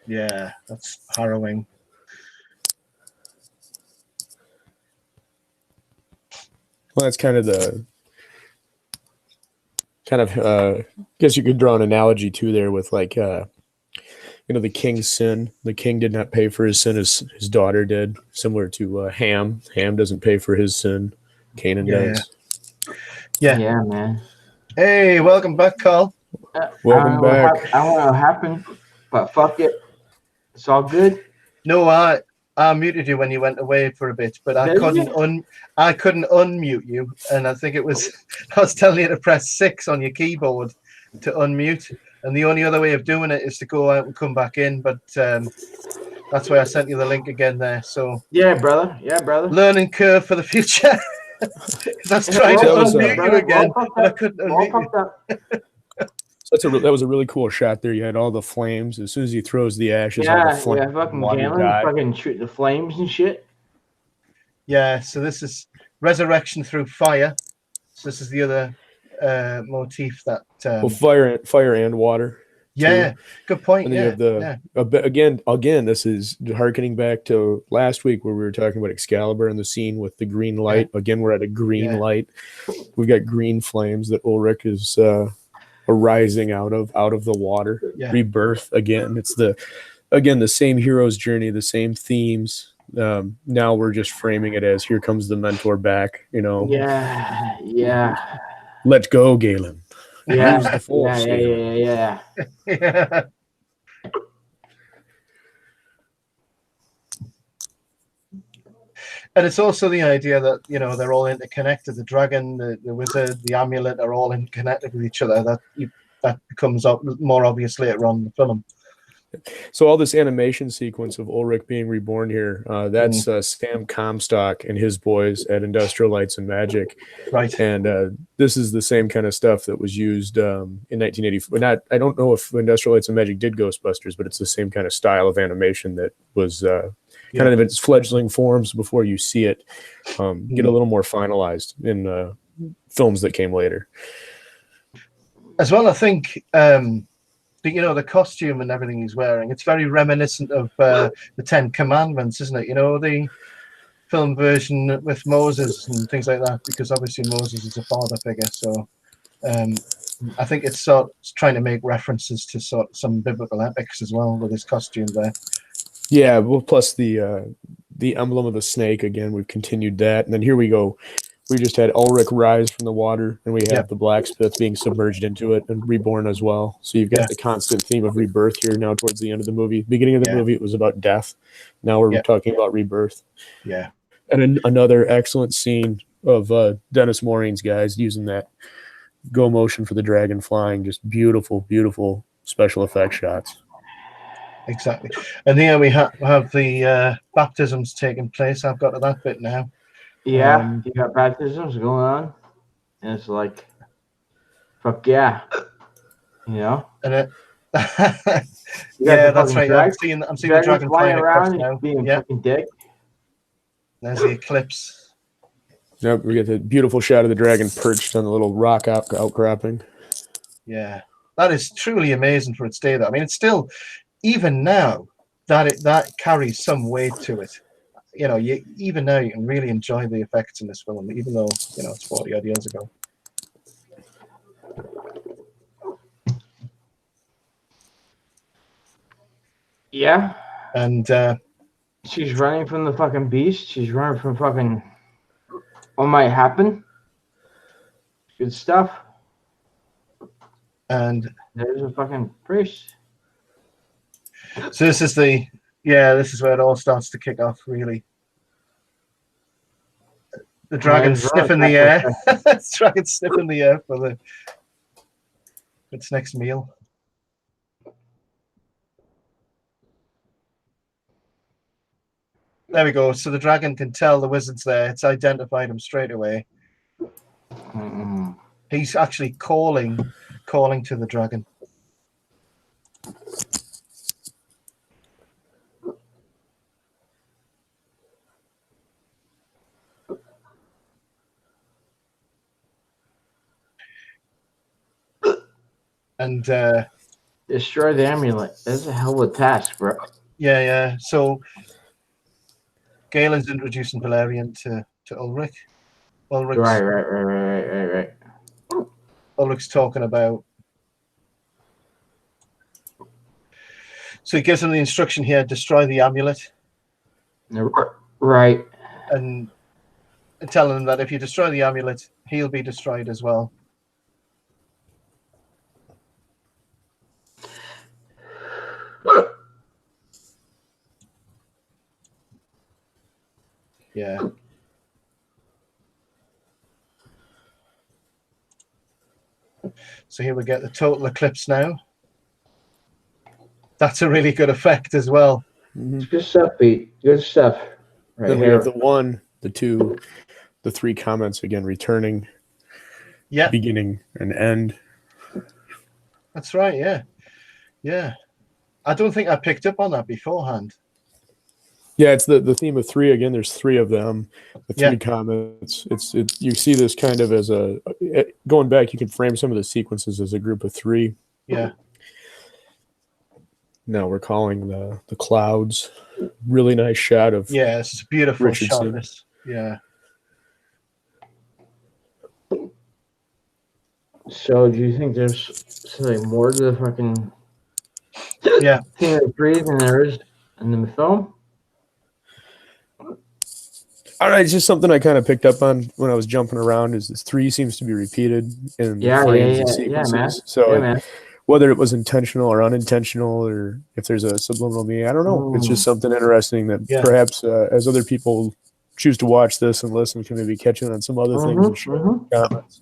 Yeah, that's harrowing. Well, that's kind of I guess you could draw an analogy too there with, like, the king's sin. The king did not pay for his sin as his daughter did, similar to Ham. Ham doesn't pay for his sin. Canaan does. Yeah, man. Hey, welcome back, Carl. Welcome back. I don't know what happened, but fuck it. It's all good. No, I muted you when you went away for a bit, but I couldn't unmute you, and I think it was I was telling you to press 6 on your keyboard to unmute, And the only other way of doing it is to go out and come back in. But that's why I sent you the link again there. So yeah, brother. Yeah, brother. Learning curve for the future. Because I was trying to unmute you again, but I couldn't unmute you. That was a really cool shot there. You had all the flames. As soon as he throws the ashes, all the flames, fucking Galen, fucking shoot the flames and shit. Yeah, so this is resurrection through fire. So this is the other motif that. Well, fire and water. Yeah, too. good point. And then you have again. This is harkening back to last week where we were talking about Excalibur and the scene with the green light. Yeah. Again, we're at a green light. We've got green flames that Ulrich is arising out of the water. Yeah. Rebirth again. It's the same hero's journey, the same themes. Now we're just framing it as here comes the mentor back. Yeah. Let go, Galen. Yeah. The force, Yeah. And it's also the idea that they're all interconnected. The dragon, the wizard, the amulet are all interconnected with each other. That becomes more obvious later on in the film. So all this animation sequence of Ulrich being reborn here, that's Sam Comstock and his boys at Industrial Lights and Magic. Right. And this is the same kind of stuff that was used in 1984. I don't know if Industrial Lights and Magic did Ghostbusters, but it's the same kind of style of animation that was kind of in its fledgling forms before you see it get a little more finalized in films that came later. As well, I think... the costume and everything he's wearing, it's very reminiscent of the Ten Commandments, isn't it? The film version with Moses and things like that, because obviously Moses is a father figure. So I think it's trying to make references to some biblical epics as well with his costume there. Yeah, well, plus the emblem of the snake, again, we've continued that. And then here we go. We just had Ulrich rise from the water, and we have the blacksmith being submerged into it and reborn as well. So you've got the constant theme of rebirth here now towards the end of the movie. Beginning of the movie, it was about death. Now we're talking about rebirth. Yeah. And another excellent scene of Dennis Maureen's guys using that go motion for the dragon flying. Just beautiful, beautiful special effects shots. Exactly. And here we have the baptisms taking place. I've got to that bit now. Yeah, you got baptisms going on, and it's like, fuck yeah, And it, that's right. I'm seeing the dragon flying around now. Being fucking dick. There's the eclipse. Yep, we get the beautiful shot of the dragon perched on the little rock outcropping. Yeah, that is truly amazing for its day. Though I mean, it's still, even now, that carries some weight to it. Even now you can really enjoy the effects in this film, even though it's 40 odd years ago. Yeah, and she's running from the fucking beast. She's running from fucking what might happen. Good stuff. And there's a fucking priest. So this is this is where it all starts to kick off, really. The dragon sniffing the air. The dragon sniffing the air for its next meal. There we go. So the dragon can tell the wizard's there. It's identified him straight away. He's actually calling to the dragon. And destroy the amulet. That's a hell of a task, bro. Yeah. So Galen's introducing Valerian to Ulrich. Right. Ulrich's talking about. So he gives him the instruction here: destroy the amulet. Right. And telling him that if you destroy the amulet, he'll be destroyed as well. Yeah. So here we get the total eclipse now. That's a really good effect as well. It's good stuff, Pete. Good stuff. Right then we here. have the 1, the 2, the 3 comments again returning. Yeah. Beginning and end. That's right. Yeah. Yeah. I don't think I picked up on that beforehand. Yeah, it's the theme of 3 again. There's 3 of them. The 3 comments. You see this kind of as going back. You can frame some of the sequences as a group of 3. Yeah. Now we're calling the clouds. Really nice shot of it's beautiful Richardson. shot. Yeah. So, do you think there's something more to the fucking thing of 3 than there is in the film? All right, it's just something I kind of picked up on when I was jumping around. Is this 3 seems to be repeated in frames and sequences. Man. So whether it was intentional or unintentional, or if there's a subliminal meaning, I don't know. It's just something interesting that perhaps as other people choose to watch this and listen, can maybe catch on some other things and share comments.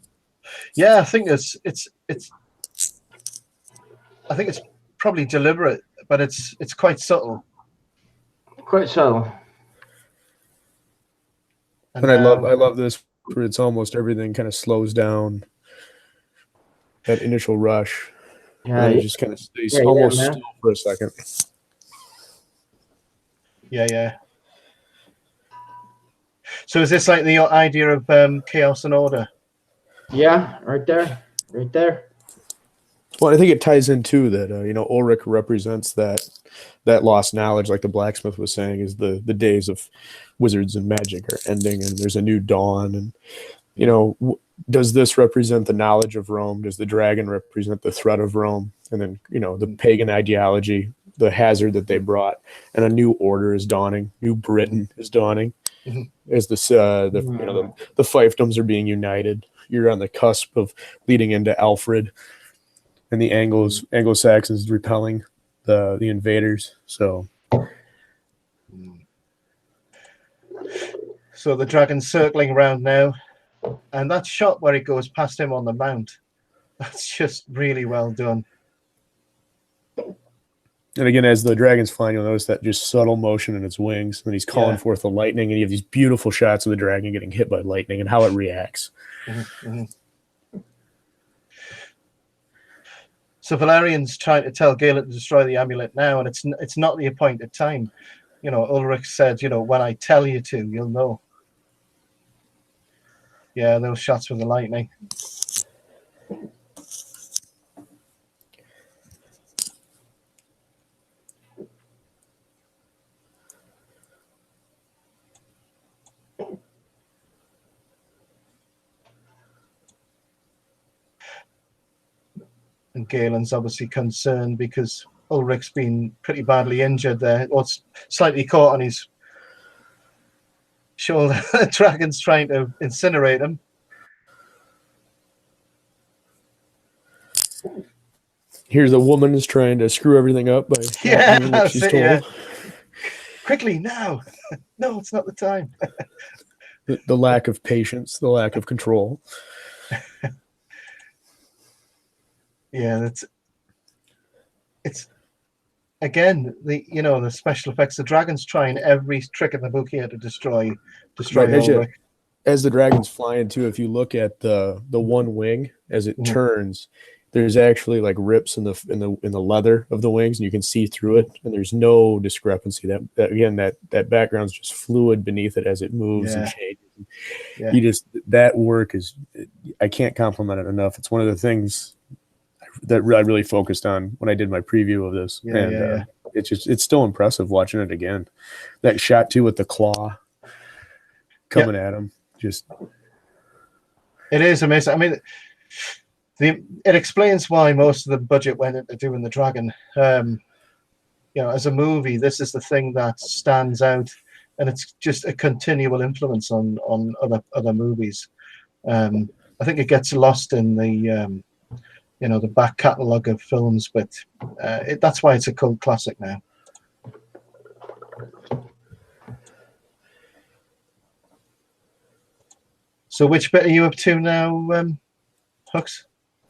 Yeah, I think it's probably deliberate, but it's quite subtle. Quite subtle. And I love this where it's almost everything kind of slows down. That initial rush. Yeah, it just kind of stays almost still for a second. Yeah. So is this like the idea of chaos and order? Yeah, right there. Well, I think it ties in too that Ulrich represents that lost knowledge, like the blacksmith was saying, is the days of wizards and magic are ending, and there's a new dawn. And does this represent the knowledge of Rome? Does the dragon represent the threat of Rome? And then the pagan ideology, the hazard that they brought, and a new order is dawning. New Britain is dawning. As the fiefdoms are being united. You're on the cusp of leading into Alfred and the Anglo-Saxons repelling the invaders. So the dragon's circling around now, and that shot where it goes past him on the mount, that's just really well done. And again, as the dragon's flying, you'll notice that just subtle motion in its wings, and he's calling forth the lightning, and you have these beautiful shots of the dragon getting hit by lightning and how it reacts. So Valerian's trying to tell Galen to destroy the amulet now, and it's not the appointed time. Ulrich said, when I tell you to, you'll know. Yeah, those shots with the lightning. And Galen's obviously concerned because Ulrich's been pretty badly injured there. Or slightly caught on his shoulder. The dragon's trying to incinerate him. Here's a woman who's trying to screw everything up by doing what she's told. Yeah. Quickly, now. No, it's not the time. the lack of patience, the lack of control. Yeah, it's again the special effects. The dragon's trying every trick in the book here to destroy Ulrich. As the dragon's flying too, if you look at the one wing as it turns, there's actually like rips in the leather of the wings, and you can see through it, and there's no discrepancy. That background's just fluid beneath it as it moves and changes. Yeah. That work is, I can't compliment it enough. It's one of the things that I really focused on when I did my preview of this. It's still impressive watching it again. That shot too with the claw coming at him. It is amazing. I mean, it explains why most of the budget went into doing the dragon. As a movie, this is the thing that stands out, and it's just a continual influence on other movies. I think it gets lost in the the back catalogue of films, but that's why it's a cult classic now. So which bit are you up to now, Hooks?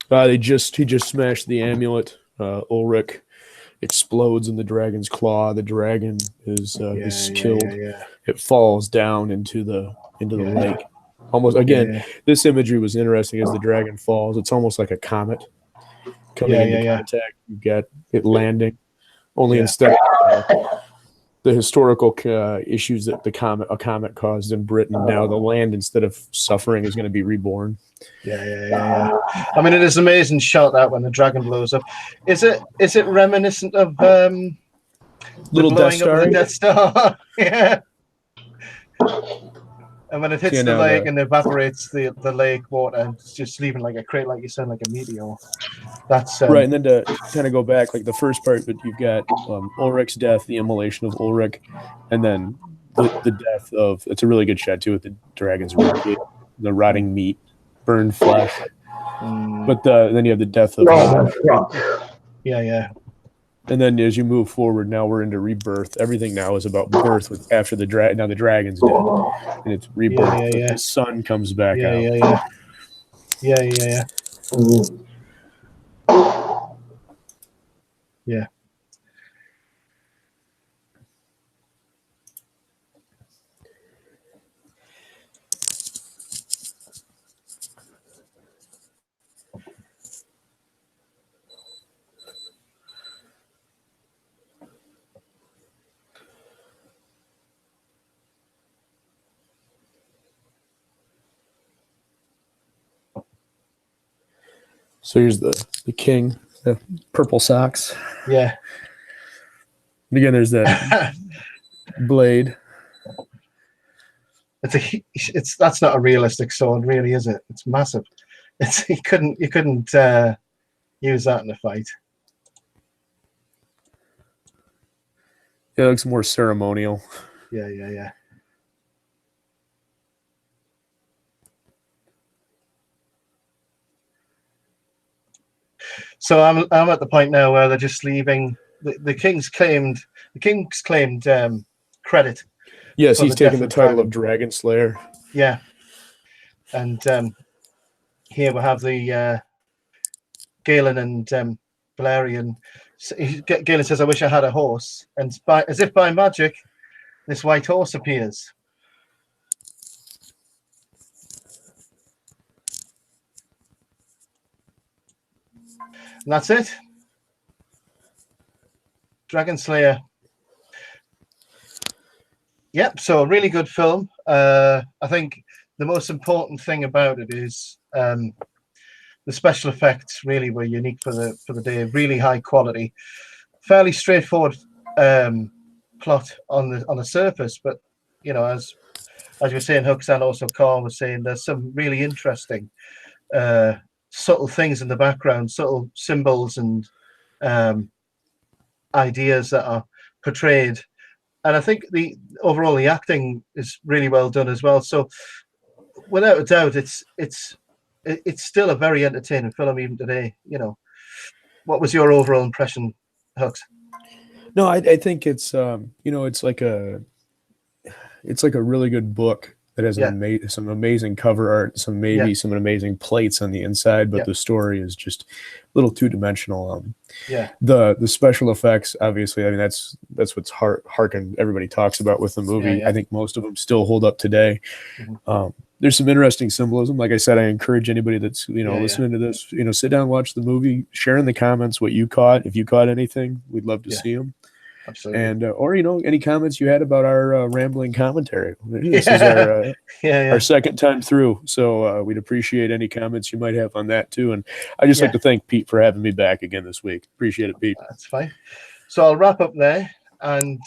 He just smashed the amulet. Ulrich explodes in the dragon's claw. The dragon is killed. It falls down into the lake. Almost again, this imagery was interesting as the dragon falls. It's almost like a comet coming into contact. You get it landing. Only instead of the historical issues that a comet caused in Britain, now the land, instead of suffering, is going to be reborn. I mean, it is an amazing shot that when the dragon blows up. Is it reminiscent of Little Death Star? Up the Death Star? Yeah. And when it hits the lake and evaporates the lake water, it's just leaving like a crate, like you said, like a meteor. That's right. And then to kind of go back, like the first part, but you've got Ulrich's death, the immolation of Ulrich, and then the death of. It's a really good shot too with the dragon's ribcage, the rotting meat, burned flesh. But then you have the death of. And then as you move forward, now we're into rebirth. Everything now is about birth. After the dragon, now the dragon's dead, and it's rebirth. The sun comes back out. Yeah. So here's the king, the purple socks. Yeah. And again, there's that blade. That's not a realistic sword, really, is it? It's massive. You couldn't use that in a fight. It looks more ceremonial. Yeah. So I'm at the point now where they're just leaving. The king's claimed credit. Yes, he's taking the title of DRAGONSLAYER. Yeah, and here we have the Galen and Valerian. Galen says, "I wish I had a horse," and as if by magic, this white horse appears. And that's it. DRAGONSLAYER. Yep, so a really good film. I think the most important thing about it is the special effects really were unique for the day. Really high quality, fairly straightforward plot on the surface, but you know, as you were saying, Hooks, and also Carl was saying, there's some really interesting subtle things in the background, subtle symbols and ideas that are portrayed. And I think overall the acting is really well done as well. So without a doubt, it's still a very entertaining film even today. You know, what was your overall impression, Hooks? No, I think it's it's like a really good book that has some amazing cover art, some amazing plates on the inside, but the story is just a little two-dimensional. The special effects, obviously, I mean that's what's harkened everybody talks about with the movie. I think most of them still hold up today. There's some interesting symbolism. Like I said, I encourage anybody that's listening to this, sit down, watch the movie, share in the comments what you caught. If you caught anything, we'd love to see them. Absolutely. And or any comments you had about our rambling commentary. This is our second time through, so we'd appreciate any comments you might have on that tue. And I just like to thank Pete for having me back again this week. Appreciate it, Pete. That's fine. So I'll wrap up there, and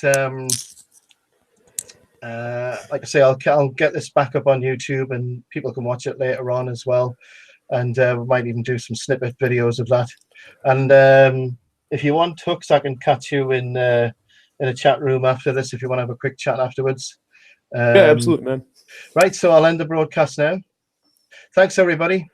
like I say, I'll get this back up on YouTube, and people can watch it later on as well. And we might even do some snippet videos of that. And if you want, Hooks, I can catch you in a chat room after this if you want to have a quick chat afterwards. Yeah, absolutely, man. Right, so I'll end the broadcast now. Thanks, everybody.